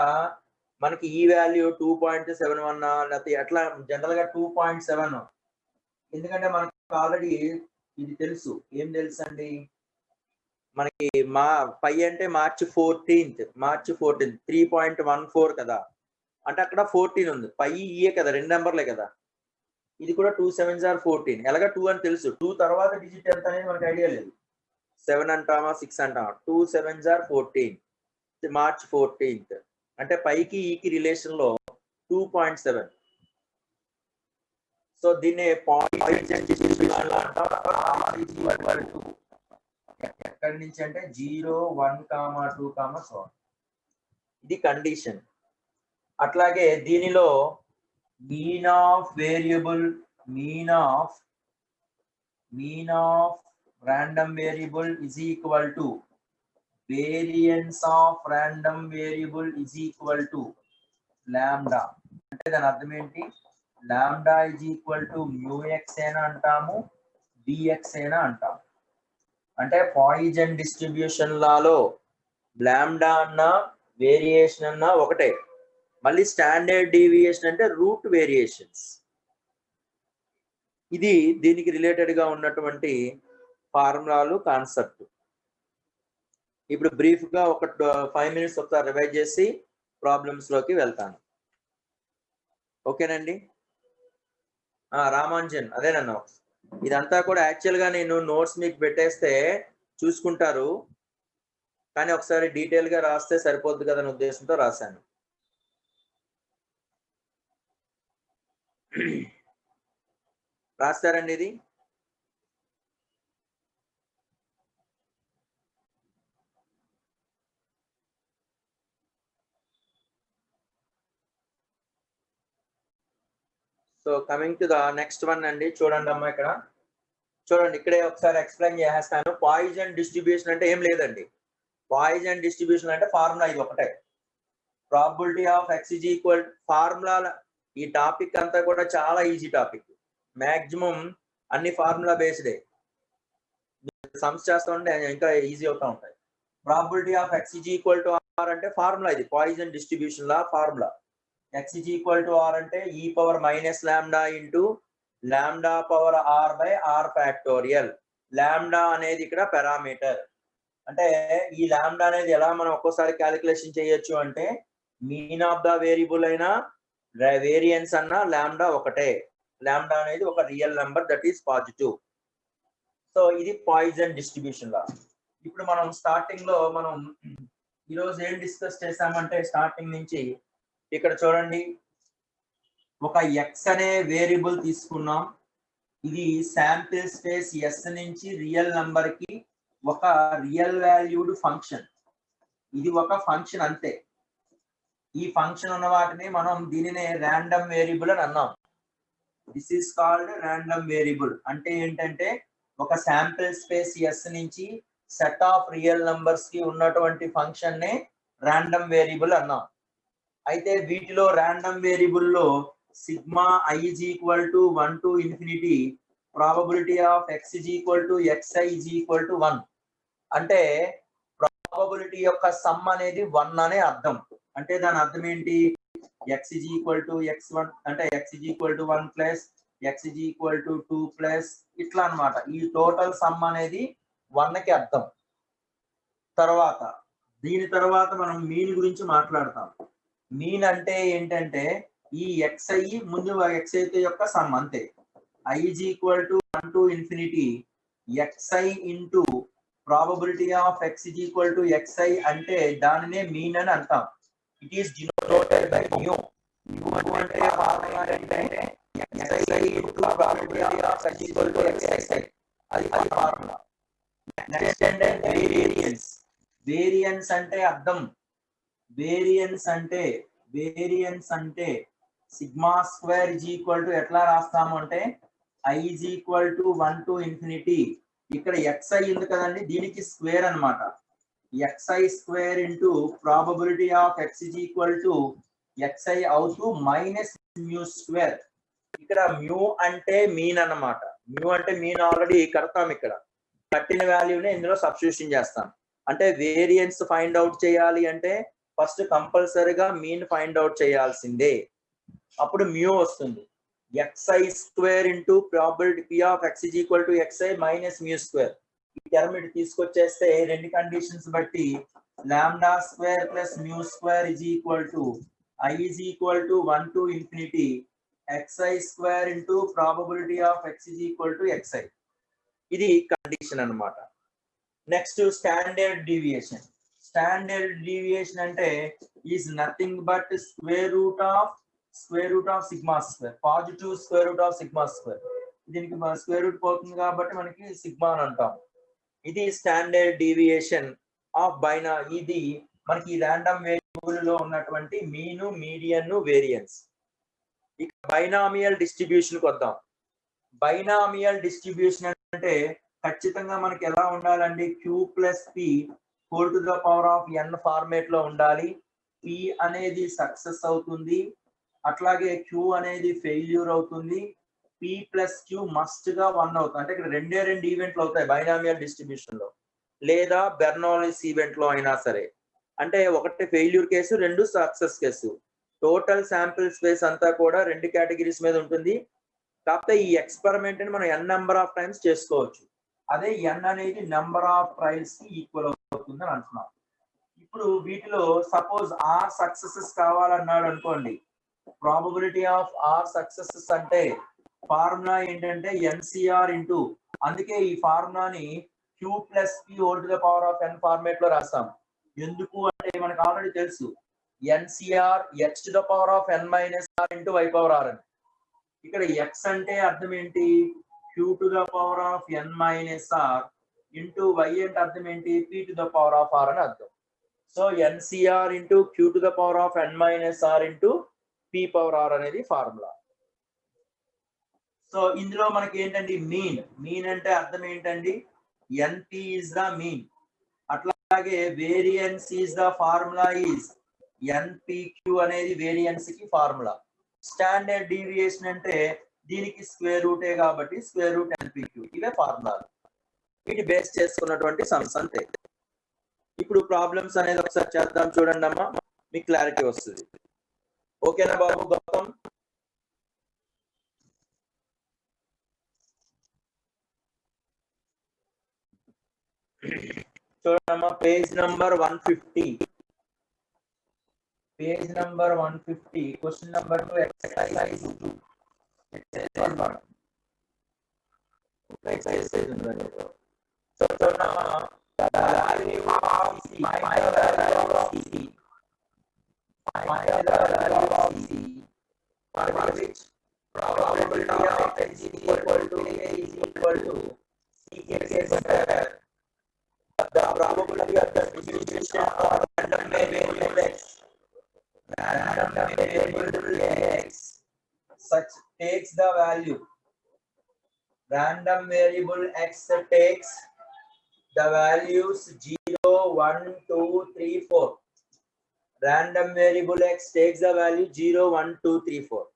మనకి ఈ వాల్యూ 2.71 లేకపోతే అట్లా జనరల్ గా 2.7. ఎందుకంటే మనకు ఆల్రెడీ ఇది తెలుసు. ఏం తెలుసు అండి మనకి? పై అంటే మార్చి 14th 3.14 కదా, అంటే అక్కడ 14 ఉంది. పై ఇయే కదా, 2 నెంబర్లే కదా. ఇది కూడా 2 7s are 14. ఎలాగా 2 అని తెలుసు. 2 తర్వాత డిజిట్ ఎంత అనేది మనకి ఐడియా లేదు. 7 అంటామా 6 అంటామా? 2 7s are 14. మార్చ్ 14th అంటే పైకి ఈకి రిలేషన్ లో 2.7. సో దీన్ని పాయిసన్ డిస్ట్రిబ్యూషన్ అంటాం. ఎక్కడి నుంచి అంటే 0, 1, 2, సో ఇది కండిషన్. అట్లాగే దీనిలో mean of random variable is equal to variance of random variable is equal to lambda. అంటే దాని అర్థం ఏంటి? Lambda is equal to mu x అయినా అంటాము, dx అయినా అంటాము. అంటే పాయిసన్ డిస్ట్రిబ్యూషన్ లాలో లాంబ్డా అన్న వేరియేషన్ అన్న ఒకటే. మళ్ళీ స్టాండర్డ్ డీవియేషన్ అంటే రూట్ వేరియేషన్స్. ఇది దీనికి రిలేటెడ్ గా ఉన్నటువంటి ఫార్ములాలు, కాన్సెప్ట్. ఇప్పుడు బ్రీఫ్ గా ఒక 5 minutes ఒకసారి రివైజ్ చేసి ప్రాబ్లమ్స్ లోకి వెళ్తాను. ఓకేనండి? రామాంజన్ అదేనన్నా. ఇదంతా కూడా యాక్చువల్ గా నేను నోట్స్ మీకు పెట్టేస్తే చూసుకుంటారు, కానీ ఒకసారి డీటెయిల్ గా రాస్తే సరిపోద్ది కదా అనే ఉద్దేశంతో రాశాను. రాస్తారండి ఇది? So coming to the next one అండి. చూడండి అమ్మా, ఇక్కడ చూడండి, ఇక్కడే ఒకసారి ఎక్స్ప్లెయిన్ చేస్తాను. పాయిసన్ డిస్ట్రిబ్యూషన్ అంటే ఏం లేదండి. పాయిసన్ డిస్ట్రిబ్యూషన్ అంటే ఫార్ములా ఇది ఒకటే. Probability of x is equal formula. ఈ టాపిక్ అంతా కూడా చాలా ఈజీ టాపిక్. మాక్సిమం అన్ని ఫార్ములా బేస్డే. సమ్స్ చేస్తూ ఉంటే ఇంకా ఈజీ అవుతా ఉంటాయి. Probability of x is equal to r అంటే ఫార్ములా ఇది. Poison distribution law formula. x is equal to r అంటే e power minus lambda into lambda power r by r factorial. Lambda అనేది ఇక్కడ పారామీటర్. అంటే ఈ lambda అనేది ఎలా మనం ఒక్కోసారి క్యాలిక్యులేషన్ చేయొచ్చు అంటే మీన్ ఆఫ్ ద వేరియబుల్ అయినా వేరియన్స్ అన్న లాంబ్డా ఒకటే. లాంబ్డా అనేది ఒక real number, that is positive. So ఇది పాయిసన్ డిస్ట్రిబ్యూషన్ లా. ఇప్పుడు మనం స్టార్టింగ్ లో మనం ఈరోజు ఏం డిస్కస్ చేసామంటే స్టార్టింగ్ నుంచి ఇక్కడ చూడండి, ఒక x అనే వేరియబుల్ తీసుకున్నాం. ఇది శాంపిల్ స్పేస్ s నుంచి రియల్ నంబర్ కి ఒక రియల్ వాల్యూడ్ ఫంక్షన్. ఇది ఒక ఫంక్షన్ అంతే. ఈ ఫంక్షన్ ఉన్న వాటిని మనం దీనినే ర్యాండమ్ వేరియబుల్ అని అన్నాం. This is called random variable. అంటే ఏంటంటే ఒక శాంపిల్ స్పేస్ s నుంచి సెట్ ఆఫ్ రియల్ నంబర్స్ కి ఉన్నటువంటి ఫంక్షన్ నే ర్యాండమ్ వేరియబుల్ అన్నాం. అయితే వీటిలో ర్యాండమ్ వేరియబుల్ లో sigma i is equal to 1 to infinity probability of x is equal to xi is equal to 1 అంటే ప్రాబబిలిటీ యొక్క సమ్ అనేది 1 అనే అర్థం. అంటే దాని అర్థం ఏంటి? x is equal to x1 అంటే x is equal to 1 plus x is equal to 2 plus ఇట్లా అన్నమాట. ఈ టోటల్ సమ్ అనేది 1 కి అర్థం. తర్వాత దీని తర్వాత మనం మీన్ గురించి మాట్లాడతాం. మీన్ అంటే ఏంటంటే ఈ xi ముందు xi యొక్క సమ్ అంతే. I is equal to 1 to infinity xi into probability of x is equal to xi అంటే దానినే మీన్ అని అంటాం. It is denoted by mu. Mu అంటే ఫార్ములా ఏంటంటే xi into probability of x is equal to xi. అది formula. Next ఏంటంటే variance. Variance అంటే అర్థం. వేరియన్స్ అంటే sigma square is equal to ఎట్లా రాస్తాము అంటే i is equal to 1 to infinity. ఇక్కడ xi ఉంది కదండి, దీనికి స్క్వేర్ అన్నమాట. xi square into probability of x is equal to xi అవుతూ మైనస్ మ్యూ స్క్వేర్. ఇక్కడ మ్యూ అంటే మీన్ అన్నమాట. మ్యూ అంటే మీన్ ఆల్రెడీ కడతాం, ఇక్కడ కట్టిన వాల్యూని ఇందులో సబ్స్టిట్యూషన్ చేస్తాం. అంటే వేరియన్స్ ఫైండ్ అవుట్ చేయాలి అంటే ఫస్ట్ కంపల్సరీగా మీన్ ఫైండ్ అవుట్ చేయాల్సిందే. అప్పుడు మ్యూ వస్తుంది. xi square into probability p of x is equal to xi minus mu square. ఈ టర్మ్ ఇటు తీసుకొచ్చేస్తే రెండు కండిషన్స్ బట్టి lambda square plus mu square is equal to i is equal to 1 to infinity xi square into probability of x is equal to xi. ఇది condition అన్నమాట. Next standard deviation. Standard deviation అంటే is nothing but square root of sigma square, positive square root of sigma square. దీనికి square root పోతుంది కాబట్టి మనకి sigma అని అంటాం. ఇది స్టాండర్డ్ డీవియేషన్ ఆఫ్ ఇది మనకి రాండమ్ వేరియబుల్ లో ఉన్నటువంటి మీను, మీడియన్, వేరియన్స్. ఇక బైనామియల్ డిస్ట్రిబ్యూషన్ కి వద్దాం. బైనామియల్ డిస్ట్రిబ్యూషన్ అంటే ఖచ్చితంగా మనకి ఎలా ఉండాలండి? q plus p whole to the power of n format లో ఉండాలి. p అనేది సక్సెస్ అవుతుంది, అట్లాగే q అనేది ఫెయిల్యూర్ అవుతుంది. p ప్లస్ q మస్ట్ గా 1 అవుతుంది. అంటే ఇక్కడ రెండు ఈవెంట్లు అవుతాయి బైనామియల్ డిస్ట్రిబ్యూషన్ లో, లేదా బెర్నౌల్లీస్ ఈవెంట్ లో అయినా సరే. అంటే ఒకటి ఫెయిల్యూర్ కేసు, రెండు success case. Total sample space అంతా కూడా రెండు కేటగిరీస్ మీద ఉంటుంది. కాకపోతే ఈ ఎక్స్పెరిమెంట్ ని మనం n నెంబర్ ఆఫ్ టైమ్స్ చేసుకోవచ్చు. అదే n అనేది నెంబర్ ఆఫ్ ట్రయల్స్ కి ఈక్వల్ అవుతుంది అని అంటున్నాం. ఇప్పుడు వీటిలో సపోజ్ r సక్సెసెస్ కావాలన్నాడు అనుకోండి. ప్రాబబిలిటీ ఆఫ్ r సక్సెసెస్ అంటే ఫార్ములా ఏంటంటే NCR ఇంటూ, అందుకే ఈ ఫార్ములాని q plus p whole to the power of n format లో రాస్తాం. ఎందుకు అంటే మనకు ఆల్రెడీ తెలుసు NCR x to the power of n minus r into y power r అని. ఇక్కడ x అంటే అర్థం ఏంటి? q to the power of n minus r into y అంటే అర్థం ఏంటి? p to the power of r అని అర్థం. So NCR into q to the power of n minus r into p power r అనేది formula. So ఇందులో మనకి ఏంటండి? Mean అంటే అర్థం ఏంటండి? NP is the mean. అట్లాగే variance is the formula is NPQ అనేది వేరియన్స్ కి ఫార్ములా. స్టాండర్డ్ డీవియేషన్ అంటే దీనికి స్క్వేర్ రూటే కాబట్టి స్క్వేర్ రూట్ NPQ. ఇవే ఫార్ములాలు. వీటి బేస్ చేసుకున్నటువంటి సమ్స్ అంతే. ఇప్పుడు ప్రాబ్లమ్స్ అనేది ఒకసారి చేద్దాం, చూడండి అమ్మా, మీకు క్లారిటీ వస్తుంది. ఓకేనా బాబు గౌతమ్? చూడమ్మా, page number 150. Page number 150, question number 2, exercise 2. So చూడమ్మా, probability of x is equal to a is equal to c square. The probability of the distribution of random variable x such takes the value. Random variable x takes the values 0, 1, 2, 3, 4. Random variable x takes the value 0, 1, 2, 3, 4.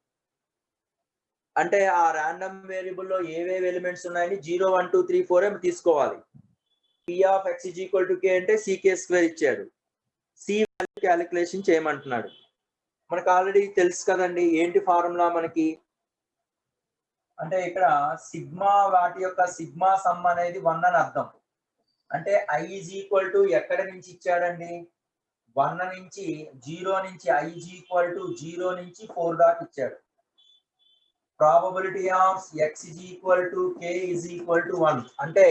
అంటే ఆ random variable లో ఏవేవి elements ఉన్నాయని 0 1 2 3 4 ఏమి తీసుకోవాలి. p of x is equal to k అంటే ck² ఇచ్చాడు. c value calculation చేయమంటున్నాడు. మనకు ఆల్రెడీ తెలుసు కదండి ఏంటి ఫార్ములా మనకి. అంటే ఇక్కడ సిగ్మా వాటి యొక్క సిగ్మా సమ్ అనేది 1 అని అర్థం. అంటే i is equal to ఎక్కడి నుంచి ఇచ్చాడండి 1 నుంచి 0 నుంచి i is equal to 0 నుంచి 4 దాకా ఇచ్చాడు. Probability of x is equal to k is equal to 1 అంటే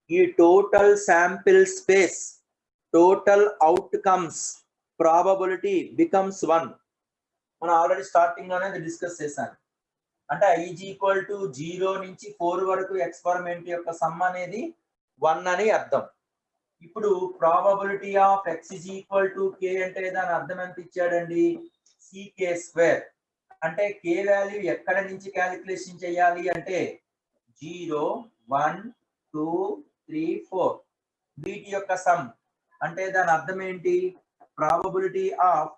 ఈ total sample space total outcomes probability becomes 1. మనం ఆల్రెడీ స్టార్టింగ్ లోనే డిస్కస్ చేశాను. అంటే i is equal to 0 నుంచి 4 వరకు ఎక్స్పెరిమెంట్ యొక్క సమ్ అనేది 1 అని అర్థం. ఇప్పుడు probability of x is equal to k అంటే దాని అర్థం ఎంత ఇచ్చాడండి ck². అంటే k వాల్యూ ఎక్కడ నుంచి క్యాలిక్యులేషన్ చేయాలి అంటే 0 1 2 3 4 వీటి యొక్క సమ్. అంటే దాని అర్థం ఏంటి probability of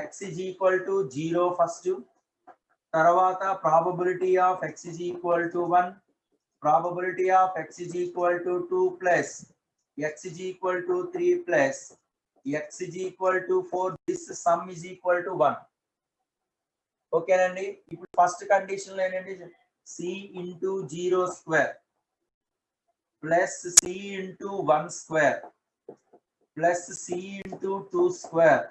x is equal to 0 first, తర్వాత probability of x is equal to 1, probability of x is equal to 2 plus x is equal to 3 plus x is equal to 4. This sum is equal to 1. ఓకేనండి. ఇప్పుడు first condition లో ఏంటంటే c into 0 square plus c into 1 square plus c into 2 square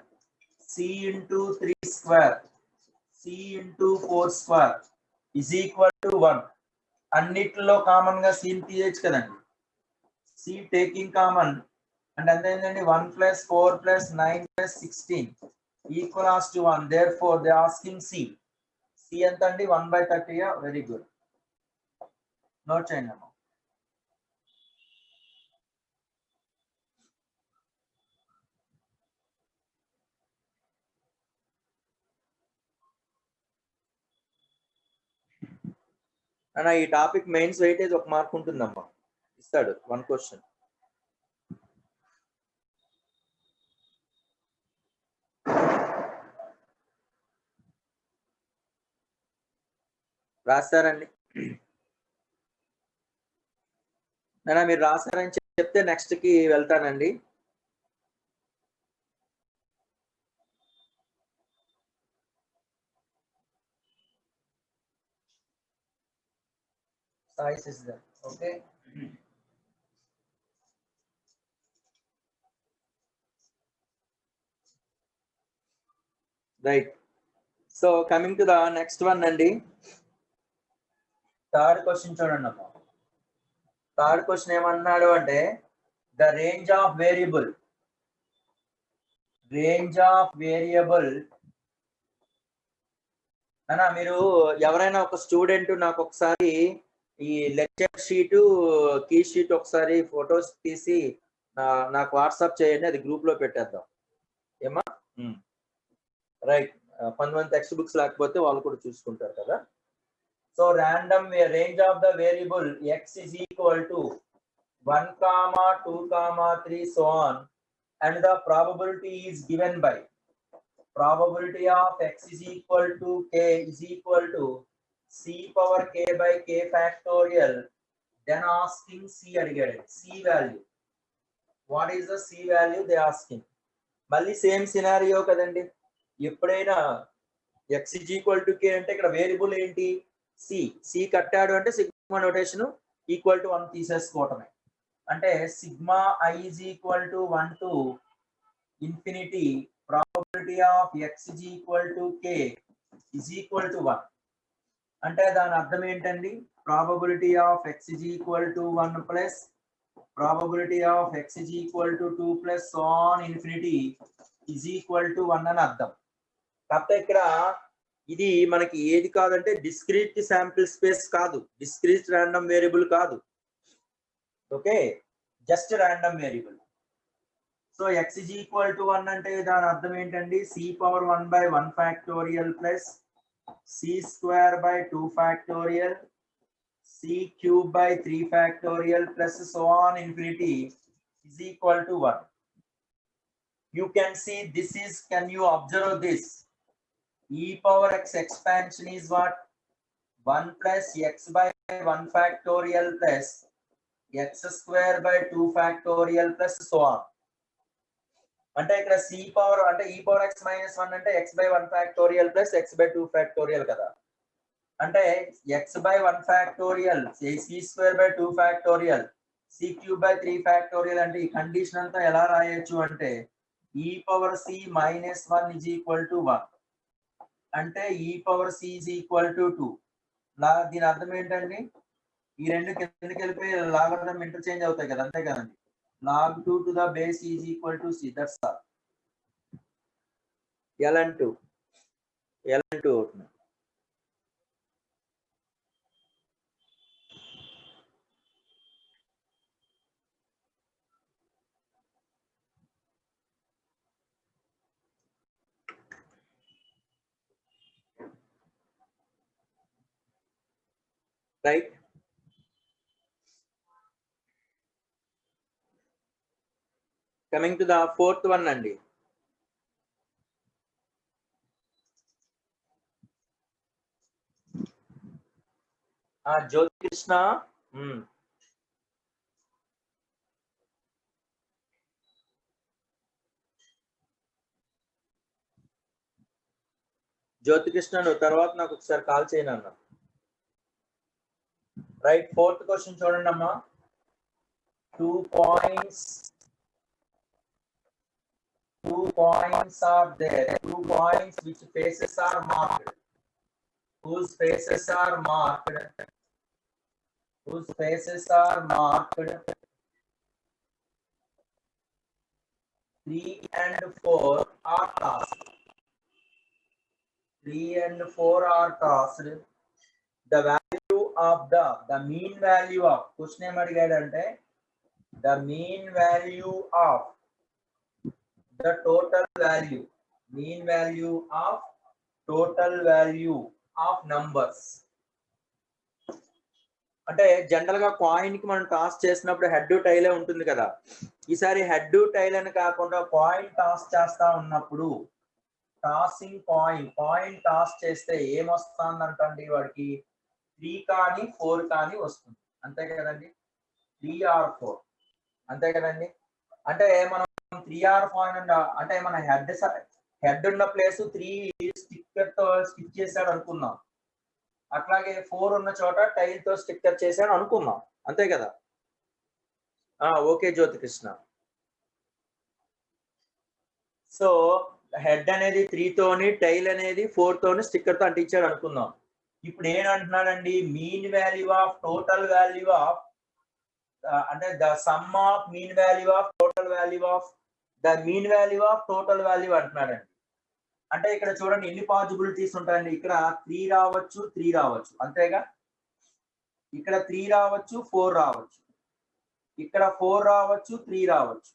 c into 3 square c into 4 square is equal to 1. అన్నిటిలో common గా c తీయచ్చు కదండి. c taking common and అంతే ఏంటండి 1 plus 4 plus 9 plus 16 equals to 1. Therefore they are asking c. c ఎంత అండి 1/30. Very good, note చేయండి అమ్మా. అన్న ఈ టాపిక్ మెయిన్స్ వెయిటేజ్ 1 మార్క్ ఉంటుందమ్మా, ఇస్తాడు 1 క్వశ్చన్. రాస్తారండి నాన్న, మీరు రాస్తారని చెప్తే నెక్స్ట్ కి వెళ్తానండి. Okay right. So coming to the next one అండి. థర్డ్ క్వశ్చన్ చూడండి అమ్మా. థర్డ్ క్వశ్చన్ ఏమన్నాడు అంటే ద రేంజ్ ఆఫ్ వేరియబుల్ అన్నా మీరు ఎవరైనా ఒక స్టూడెంట్ నాకు ఒకసారి ఈ లెక్చర్ షీటు కీ షీట్ ఒకసారి ఫొటోస్ తీసి నాకు వాట్సాప్ చేయండి, అది గ్రూప్ లో పెట్టేద్దాం ఏమా. రైట్, కొంతమంది టెక్స్ట్ బుక్స్ లేకపోతే వాళ్ళు కూడా చూసుకుంటారు కదా. So random range of the variable x is equal to 1, 2, 3 so on, and the probability is given by probability of x is equal to k is equal to c power k by k factorial. Then asking c అడిగాడు c value. What is the c value they asking? మళ్ళీ same scenario కదండి. ఎప్పుడైనా x is equal to k అంటే ఇక్కడ variable ఏంటి c కట్టాడు అంటే sigma notation equal to 1 తీసేసుకోవటమే. అంటే sigma i is equal to 1 to infinity probability of x is equal to k is equal to 1. అంటే దాని అర్థం ఏంటండి probability of x is equal to 1 plus probability of x is equal to 2 plus so on infinity is equal to 1 అని అర్థం. కాకపోతే ఇక్కడ ఇది మనకి ఏది కాదంటే డిస్క్రీట్ శాంపిల్ స్పేస్ కాదు, డిస్క్రీట్ ర్యాండమ్ వేరియబుల్ కాదు. Okay, just random variable. So x is equal to 1 అంటే దాని అర్థం ఏంటండి c power 1 by 1 factorial plus c square by 2 factorial c cube by 3 factorial plus so on infinity is equal to 1. You can see this is, can you observe this? E power x expansion is what? 1 plus x by 1 factorial plus x square by 2 factorial plus so on. అంటే ఇక్కడ c power అంటే e power x minus 1 అంటే x by 1 factorial plus x by 2 factorial కదా. అంటే x by 1 factorial c square by 2 factorial c cube by 3 factorial అంటే ఈ condition అంతా ఎలా రాయొచ్చు అంటే e power c minus 1 is equal to 1 అంటే e power c is equal to 2. దీని అర్థం ఏంటండి? ఈ రెండు కిందకి వెళ్ళిపోయి లాగరిథం ఇంటర్చేంజ్ అవుతాయి కదా, అంతే కదండి. log 2 to the base is equal to c. That's all. ln2 అవుతుంది. Right? Coming to the fourth one అండి. జ్యోతి కృష్ణ నువ్వు తర్వాత నాకు ఒకసారి కాల్ చేయను అన్న. రైట్, ఫోర్త్ క్వశ్చన్ చూడండి అమ్మా. 2 points are there. 2 points which faces are marked. Whose faces are marked? 3 and 4 are tossed. 3 and 4 are tossed. The value of the mean value of question em adigadante the mean value of the total value of numbers. అంటే general గా coin కి మనం toss చేసినప్పుడు head టైలే ఉంటుంది కదా. ఈసారి head tile అని కాకుండా కాయిన్ టాస్ చేస్తా ఉన్నప్పుడు టాసింగ్ కాయిన్ టాస్ చేస్తే ఏమొస్తుందంటండి వాడికి 3 కానీ 4 కానీ వస్తుంది, అంతే కదండి. 3 or 4 అంతే కదండి. అంటే మనం 3 or 4 అంటే మన హెడ్ ఉన్న ప్లేస్ 3 స్టిక్కర్ తో స్టిక్ చేశాడు అనుకుందాం, అట్లాగే 4 ఉన్న చోట టైల్ తో స్టిక్కర్ చేశాడు అనుకుందాం, అంతే కదా. ఓకే జ్యోతి కృష్ణ. సో హెడ్ అనేది 3 తోని టైల్ అనేది 4 తోని స్టిక్కర్ తో అంటించాడు అనుకుందాం. ఇప్పుడు ఏంటంటున్నాడండి, mean value of total value of అంటే the sum of mean value of total value of the mean value of total value అంటున్నాడండి. అంటే ఇక్కడ చూడండి ఎన్ని పాసిబిలిటీస్ ఉంటాయండి. ఇక్కడ 3 రావచ్చు, 3 రావచ్చు, అంతేగా. ఇక్కడ 3 రావచ్చు, 4 రావచ్చు, ఇక్కడ 4 రావచ్చు, 3 రావచ్చు,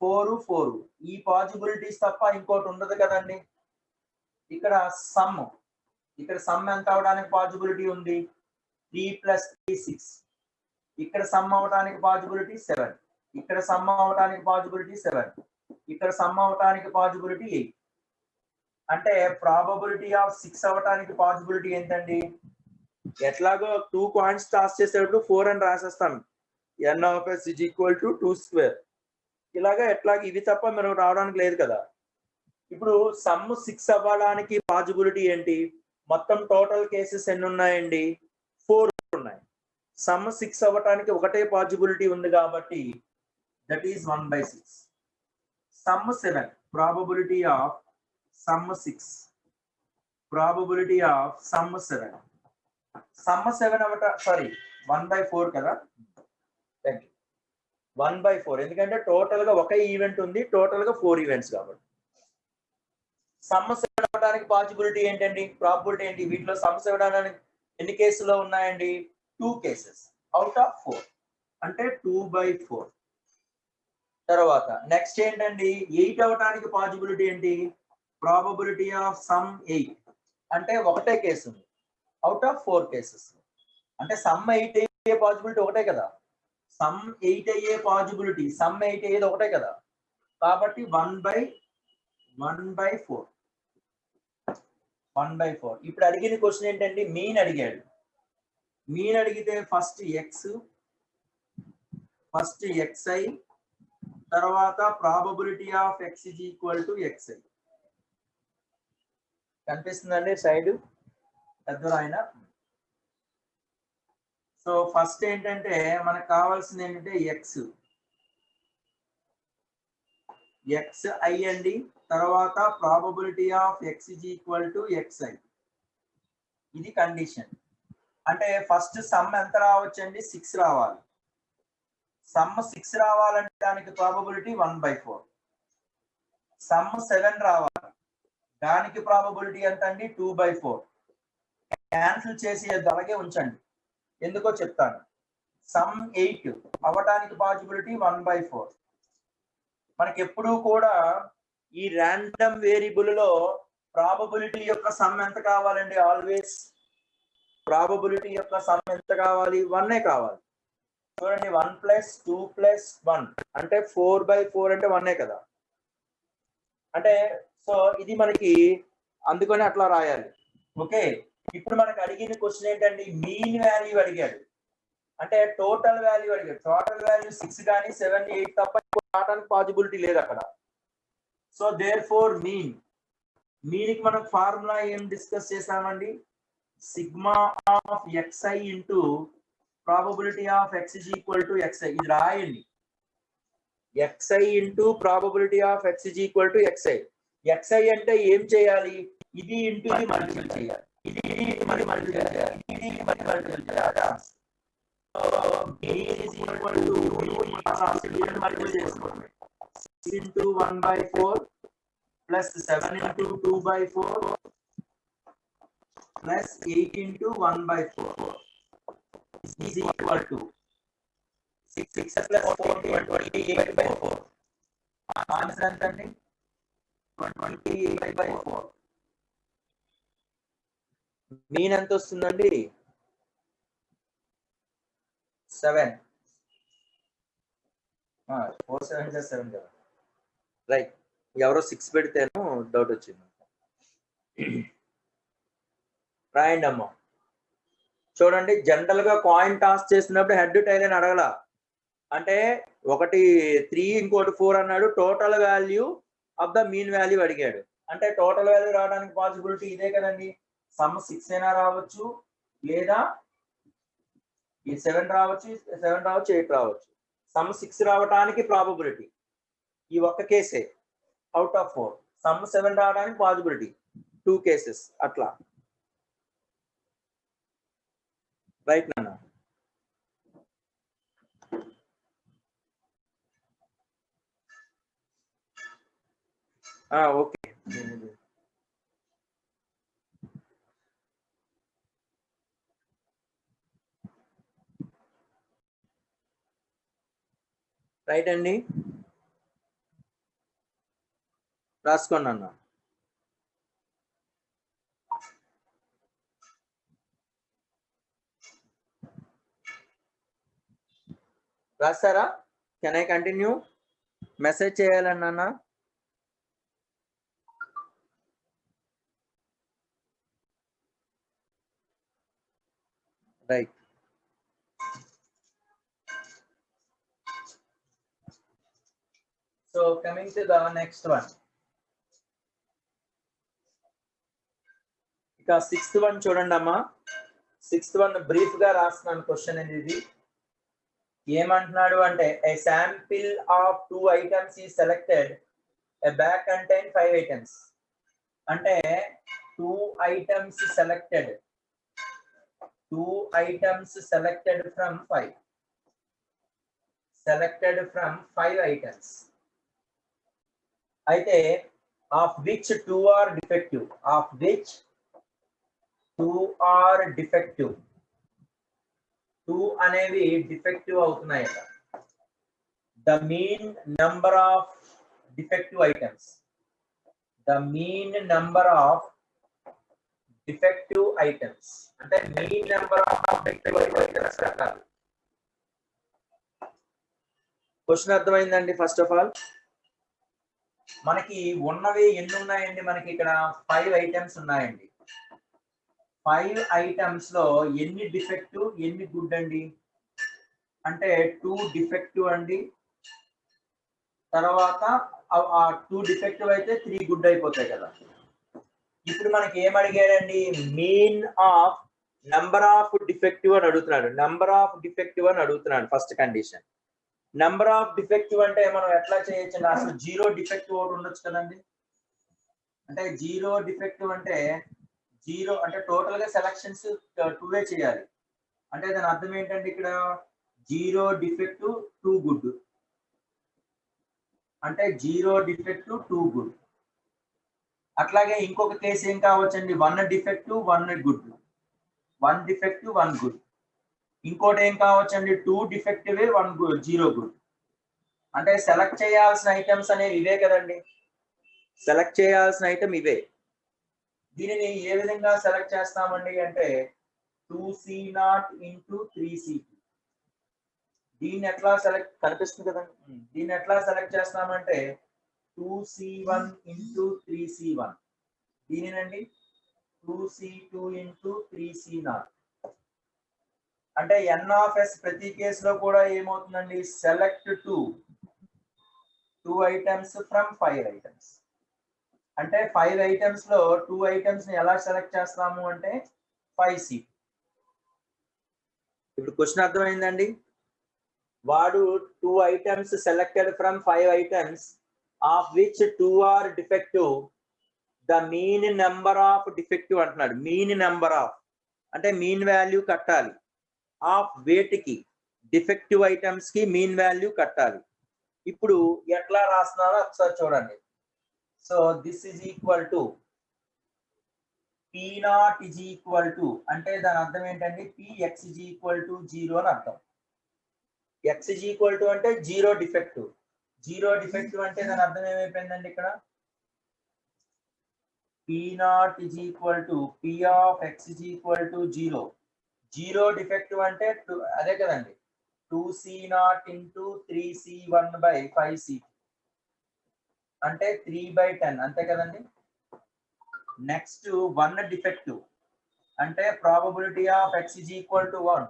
4 ఈ పాసిబిలిటీస్ తప్ప ఇంకోటి ఉండదు కదండి. ఇక్కడ సమ్ ఎంత అవడానికి పాసిబిలిటీ ఉంది? 3 + 3 6. ఇక్కడ సమ్ అవడానికి పాసిబిలిటీ 7, ఇక్కడ సమ్ అవడానికి పాసిబిలిటీ 7, ఇక్కడ సమ్ అవడానికి పాసిబిలిటీ 8. అంటే ప్రాబబిలిటీ ఆఫ్ 6 అవడానికి పాసిబిలిటీ ఏంటండి? ఎట్లాగో 2 కాయిన్స్ టాస్ చేసేటప్పుడు 4 అని రాసేస్తాం. n of s = 2². ఇలాగా ఎట్లాగ ఇవి తప్ప మనం రావడానికి లేదు కదా. ఇప్పుడు సమ్ 6 అవ్వడానికి పాసిబిలిటీ ఏంటి? మొత్తం టోటల్ కేసెస్ ఎన్ని ఉన్నాయండి? 4 ఉన్నాయి. సమ్ 6 అవ్వడానికి ఒకటే పాసిబిలిటీ ఉంది కాబట్టి that is 1/6. Some 7 probability of some 6 sorry 1/4 కదా. Thank you. 1/4 ఎందుకంటే టోటల్ గా ఒక ఈవెంట్ ఉంది, టోటల్ గా 4 ఈవెంట్స్ కాబట్టి. సమస్య ఇవ్వడానికి పాసిబిలిటీ ఏంటండి? ప్రాబిలిటీ ఏంటి? వీటిలో సమస్య ఇవ్వడానికి ఎన్ని కేసులు ఉన్నాయండి? 2 కేసెస్ అవుట్ ఆఫ్ 4 అంటే 2/4. తర్వాత నెక్స్ట్ ఏంటండి? 8 అవడానికి పాసిబిలిటీ ఏంటి? ప్రాబబిలిటీ ఆఫ్ సమ్ 8 అంటే ఒకటే కేసు ఉంది అవుట్ ఆఫ్ 4 కేసెస్. అంటే సమ్ 8 అయ్యే పాసిబిలిటీ ఒకటే కదా. సమ్ 8 అయ్యే పాసిబిలిటీ సమ్ 8 అయ్యేది ఒకటే కదా. కాబట్టి 1/4 1/4. ఇప్పుడు అడిగిన క్వశ్చన్ ఏంటంటే మీన్ అడిగాడు. మీన్ అడిగితే ఫస్ట్ xi తర్వాత probability of x is equal to xi. కనిపిస్తుందండి సైడ్ పెద్ద ఆయన. సో ఫస్ట్ ఏంటంటే మనకు కావాల్సింది ఏంటంటే xi అండి, తర్వాత probability of x is equal to xi. ఇది కండిషన్. అంటే ఫస్ట్ సమ్ ఎంత రావచ్చండి? 6 రావాలి. సమ్ 6 రావాలంటే దానికి ప్రాబబిలిటీ 1/4. సమ్ 7 రావాలి, దానికి ప్రాబబిలిటీ ఎంత అండి? 2/4. క్యాన్సిల్ చేసి అలాగే ఉంచండి, ఎందుకో చెప్తాను. సమ్ 8 అవ్వడానికి పాసిబిలిటీ 1/4. మనకి ఎప్పుడూ కూడా ఈ ర్యాండమ్ వేరియబుల్ లో ప్రాబబిలిటీ యొక్క సమ్ ఎంత కావాలండి? ఆల్వేస్ ప్రాబబిలిటీ యొక్క సమ్ ఎంత కావాలి? 1 కావాలి. చూడండి 1 + 2 + 1 అంటే 4/4 అంటే 1 కదా. అంటే సో ఇది మనకి అందుకని అట్లా రాయాలి. ఓకే, ఇప్పుడు మనకు అడిగిన క్వశ్చన్ ఏంటండి? మీన్ వాల్యూ అడిగాడు, అంటే టోటల్ వాల్యూ అడిగాడు. టోటల్ వాల్యూ 6 కానీ 7, 8 తప్ప రావడానికి పాసిబిలిటీ లేదు అక్కడ. సో దేర్ ఫోర్ మీన్కి మనం ఫార్ములా ఏం డిస్కస్ చేసామండి? Sigma of xi into probability of x is equal to xi. ఇది రాయండి, xi into probability of x is equal to xi. xi అంటే ఏం చేయాలి? ఇది ఇంటూ ఇది మల్టిప్లై చేయాలి, ఇది మరి మల్టిప్లై చేయాలి, ఇది మరి మల్టిప్లై చేయాలి. So b is equal to multiply చేసుకోండి. 6 into 1/4 plus 7 into 2/4 plus 8 into 1/4 is equal to 6 plus 4 28/4. Answer ఎంత అండి? 28/4. మీన్ ఎంత వస్తుందండి? 7. 4 7 7 కదా. రైట్, ఎవరో 6 పెడితేను డౌట్ వచ్చింది. రాయండి అమ్మ. చూడండి, జనరల్ గా కాయిన్ టాస్ చేసినప్పుడు హెడ్ టైల్ అని అడగల. అంటే ఒకటి 3 ఇంకోటి 4 అన్నాడు. Total value of the mean value అడిగాడు. అంటే టోటల్ వాల్యూ రావడానికి పాసిబిలిటీ ఇదే కదండి. సమ్ 6 అయినా రావచ్చు, లేదా ఈ 7 రావచ్చు, 8 రావచ్చు. సమ్ 6 రావడానికి ప్రాబబిలిటీ ఈ ఒక్క కేసే అవుట్ ఆఫ్ 4. సమ్ 7 రావడానికి పాసిబిలిటీ 2 కేసెస్ అట్లా. రైట్ నాన్న. ఓకే, రైట్ అండి, రాసుకోండి అన్న. రాస్తారా? Can I continue? మెసేజ్ చేయాలండి అన్న. Right, so coming to the next one. ఇక 6th వన్ చూడండి అమ్మా. 6th వన్ బ్రీఫ్ గా రాస్తున్నాను క్వశ్చన్ అనేది. ఏమంటున్నాడు అంటే a sample of 2 items is selected, a bag contain 5 items. అంటే 2 items selected from 5 items. అయితే of which 2 are defective, 2 అనేవి డిఫెక్టివ్ అవుతున్నాయట. The mean number of defective items, అంటే mean number of defective items రకాలు. Question అర్థమైందండి? First of all మనకి ఉన్నవి ఎన్ని ఉన్నాయండి? మనకి ఇక్కడ 5 ఐటమ్స్ ఉన్నాయండి. 5 ఐటమ్స్ లో ఎన్ని డిఫెక్టివ్ ఎన్ని గుడ్ అండి? అంటే 2 డిఫెక్టివ్ అండి. తర్వాత ఆ 2 డిఫెక్టివ్ అయితే 3 గుడ్ అయిపోతాయి కదా. ఇప్పుడు మనకి ఏం అడిగాడండి? Mean of number of defective అని అడుగుతున్నాడు. నంబర్ ఆఫ్ డిఫెక్టివ్ అని అడుగుతున్నాడు first condition. Number of defective అంటే మనం ఎట్లా చేయొచ్చు? అసలు 0 డిఫెక్టివ్ ఒకటి ఉండొచ్చు కదండి. అంటే 0 డిఫెక్టివ్ అంటే 0 అంటే టోటల్ గా సెలక్షన్స్ 2 చేయాలి. అంటే దాని అర్థం ఏంటంటే ఇక్కడ 0 డిఫెక్టివ్ 2 గుడ్. అంటే 0 డిఫెక్టివ్ 2 గుడ్. అట్లాగే ఇంకొక కేసు ఏం కావచ్చండి? 1 డిఫెక్టివ్ 1 గుడ్. 1 defective 1 good. ఇంకోటి ఏం కావచ్చండి? 2 డిఫెక్టివ్ 1 గుడ్ 0 గుడ్. అంటే సెలెక్ట్ చేయాల్సిన ఐటమ్స్ అనేవి ఇవే కదండి. సెలెక్ట్ చేయాల్సిన ఐటమ్ ఇవే. దీనిని ఏ విధంగా సెలెక్ట్ చేస్తామండి అంటే 2C0 into 3C2. దీన్ని ఎట్లా సెలెక్ట్ కనిపిస్తుంది కదండి. దీన్ని ఎట్లా సెలెక్ట్ చేస్తామంటే 2C1 into 3C1. దీనినండి 2C2 into 3C0. అంటే n of s ప్రతి కేసులో కూడా ఏమవుతుందండి? Select 2 items from 5 items. అంటే 5 ఐటమ్స్ లో 2 ఐటమ్స్ ని ఎలా సెలెక్ట్ చేస్తాము అంటే 5C. ఇప్పుడు క్వశ్చన్ అర్థమైందండి. వాడు 2 items selected from 5 items of which 2 are defective. The mean number of defective అంటున్నాడు. మీన్ నెంబర్ ఆఫ్ అంటే మీన్ వాల్యూ కట్టాలి. ఆఫ్ వేటికి? డిఫెక్టివ్ ఐటమ్స్ కి మీన్ వాల్యూ కట్టాలి. ఇప్పుడు ఎట్లా రాస్తున్నారో ఒకసారి చూడండి. So this is equal to P0 is equal to అంటే దాని అర్థం ఏంటండి? Px ఈజ్ ఈక్వల్ టు 0 అని అర్థం. x ఈజ్ ఈక్వల్ టు అంటే 0 డిఫెక్టివ్. 0 డిఫెక్టివ్ అంటే దాని అర్థం ఏమైపోయిందండి ఇక్కడ? P0 is equal to P of x is equal to 0. 0 defective అంటే అదే కదండి. 2C0 into 3C1 by 5C అంటే 3/10 అంతే కదండి. నెక్స్ట్ 1 డిఫెక్టివ్ అంటే probability of x is equal to 1.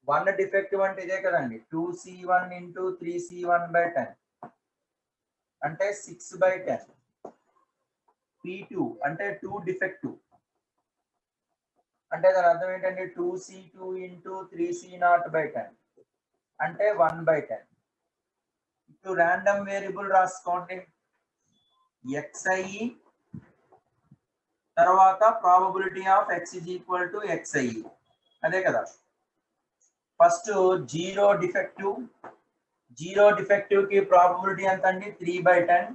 1 defective అంటే ఇదే కదండి. 2C1 into 3C1 by 10 అంటే 6/10. P2 అంటే 2 డిఫెక్టివ్ అంటే దాని అర్థం ఏంటంటే 2C2 into 3C0 by 10 అంటే 1/10. ఇప్పుడు ర్యాండమ్ వేరియబుల్ రాసుకోండి. xi తర్వాత probability of x is equal to xi అదే కదా. First 0 defective. 0 డిఫెక్టివ్ కి ప్రాబబిలిటీ ఎంత అండి? 3/10.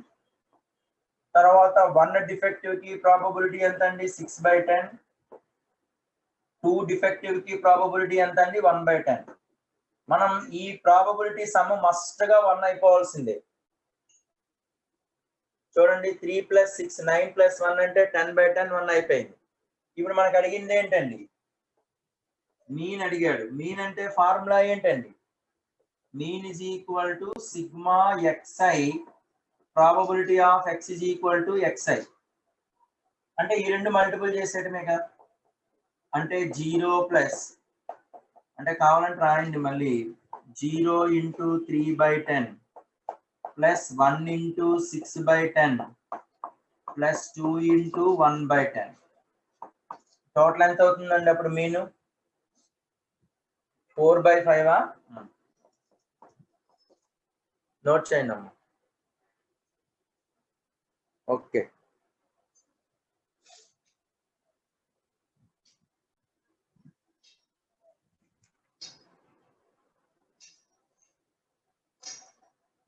తర్వాత 1 డిఫెక్టివ్ కి ప్రాబబిలిటీ ఎంత అండి? 6/10. 2 డిఫెక్టివ్ కి ప్రాబబిలిటీ ఎంత అండి? 1/10. మనం ఈ ప్రాబబిలిటీ సమ్ మస్ట్ గా 1 అయిపోవాల్సిందే. చూడండి 3 + 6 9 + 1 అంటే 10/10 1 అయిపోయింది. ఇప్పుడు మనకు అడిగింది ఏంటండి? మీన్ అడిగాడు. మీన్ అంటే ఫార్ములా ఏంటండి? Mean is equal to sigma xi probability of x is equal to xi. అంటే ఈ రెండు మల్టిపుల్ చేసేయటమే కదా. అంటే 0 ప్లస్ అంటే కావాలంటే రాయండి మళ్ళీ 0 into 3/10 plus 1 into 6/10 plus 2 into 1/10. Total ఎంత అవుతుందండి అప్పుడు మీను? 4/5. నోట్ చేయండి అమ్మా. ఓకే.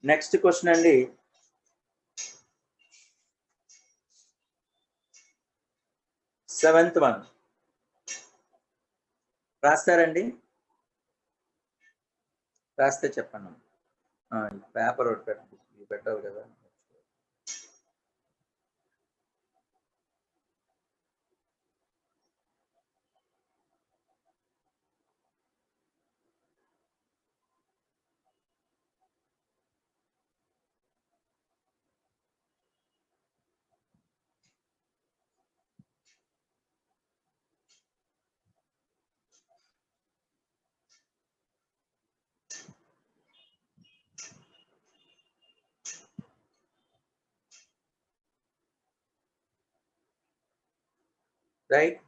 నెక్స్ట్ క్వశ్చన్ అండి. సెవెంత్ వన్ రాస్తారండి? రాస్తే చెప్పండి. పేపర్ ఒకటి పెట్టాలి కదా. రైట్.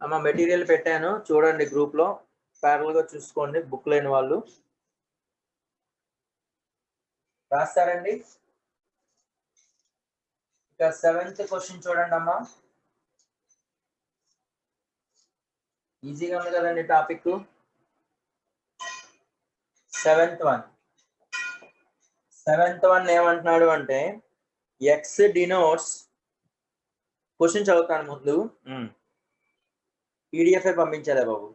అమ్మ మెటీరియల్ పెట్టాను చూడండి గ్రూప్ లో, ప్యారల్ గా చూసుకోండి. బుక్ లేని వాళ్ళు రాస్తారండి. ఇక 7th క్వశ్చన్ చూడండి అమ్మా. ఈజీగా ఉంది కదండి టాపిక్. 7th వన్ ఏమంటున్నాడు అంటే ఎక్స్ డినోట్స్, క్వశ్చన్ చదువుతాను ముందు, పీడిఎఫ్ పంపించాలి బాబు.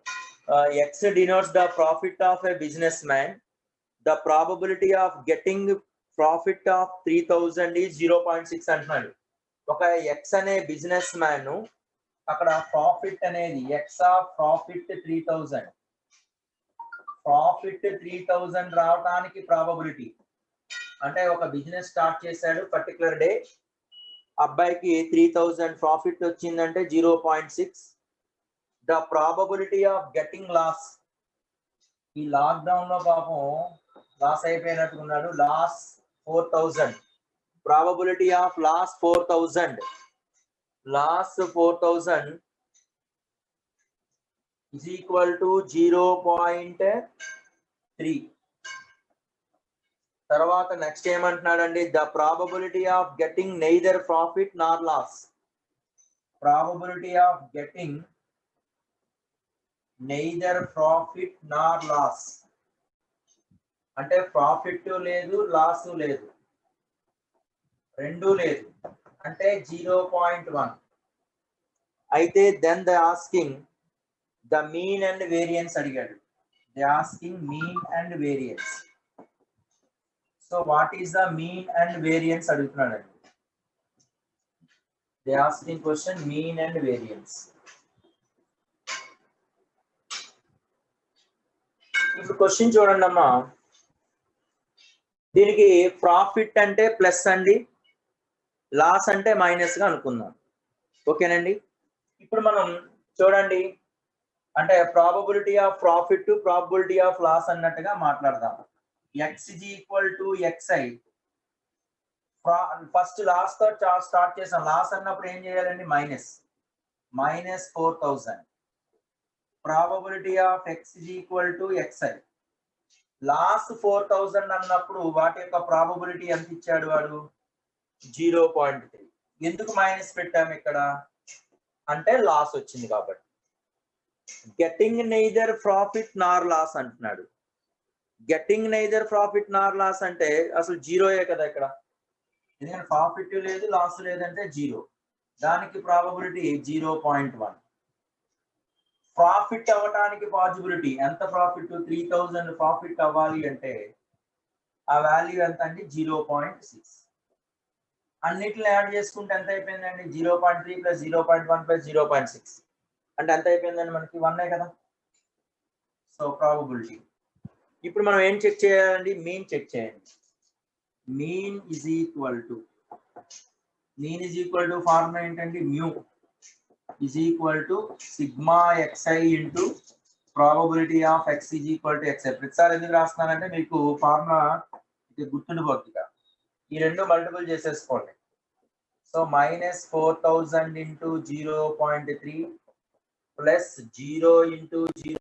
X denotes the profit of a businessman, the probability of getting profit of 3000 is 0.6 అంటున్నాడు. ఒక ఎక్స్ అనే బిజినెస్ మ్యాన్, అక్కడ ప్రాఫిట్ అనేది ఎక్స్ ఆఫ్ ప్రాఫిట్ 3000, ప్రాఫిట్ 3000 రావడానికి ప్రాబబిలిటీ అంటే ఒక బిజినెస్ స్టార్ట్ చేశాడు పర్టికులర్ డే, అబ్బాయికి 3000 ప్రాఫిట్ వచ్చిందంటే 0.6. The probability of getting loss, ఈ లాక్డౌన్ లో పాపం లాస్ అయిపోయినట్టుకున్నాడు, loss 4000, probability of loss 4000, loss 4000 is equal to 0.3. తర్వాత నెక్స్ట్ ఏమంటున్నాడండి, the probability of getting neither profit nor loss, probability of getting neither profit nor loss అంటే profit లేదు loss లేదు, రెండు లేదు అంటే 0.1. అయితే then the asking the mean and variance అడిగాడు. They asking mean and variance. So what is the mean and variance అడుగుతున్నాడు అండి. They asking question mean and variance. ఇప్పుడు క్వశ్చన్ చూడండి అమ్మా. దీనికి ప్రాఫిట్ అంటే ప్లస్ అండి, లాస్ అంటే మైనస్ గా అనుకుందాం. ఓకేనండి. ఇప్పుడు మనం చూడండి, అంటే probability of profit probability of loss అన్నట్టుగా మాట్లాడదాం. X is equal to X I. First loss తో స్టార్ట్ చేసాం. లాస్ అన్నప్పుడు ఏం చేయాలండి, minus 4000. Probability of X is equal to X I. Loss 4000 అన్నప్పుడు వాటి యొక్క ప్రాబబిలిటీ ఎంత ఇచ్చాడు వాడు, 0.3. ఎందుకు మైనస్ పెట్టాము ఇక్కడ అంటే లాస్ వచ్చింది కాబట్టి. Getting neither profit nor loss అంటున్నాడు. Getting neither profit nor loss అంటే అసలు జీరోయే కదా ఇక్కడ, ఎందుకంటే ప్రాఫిట్ లేదు లాస్ లేదంటే 0. దానికి ప్రాబబిలిటీ 0.1. ప్రాఫిట్ అవ్వడానికి పాసిబిలిటీ ఎంత, ప్రాఫిట్ 3000 ప్రాఫిట్ అవ్వాలి అంటే ఆ వాల్యూ ఎంత అండి, 0.6. అన్నిటిని యాడ్ చేసుకుంటే ఎంత అయిపోయిందండి, 0.3 + 0.1 + 0.6 అంటే ఎంత అయిపోయిందండి మనకి, 1 కదా. So probability. ఇప్పుడు మనం ఏం చెక్ చేయాలండి, మీన్ చెక్ చేయండి. Mean is equal to formula ఏంటండి, mu is equal to sigma xi into probability of x is equal to xi. ప్రతిసారి ఎందుకు రాస్తున్నానంటే మీకు ఫార్ములా ఇది గుర్తుండిపోతుంది. ఈ రెండు మల్టిపుల్ చేసేసుకోండి. So -4000 into 0.3 plus 0 into 0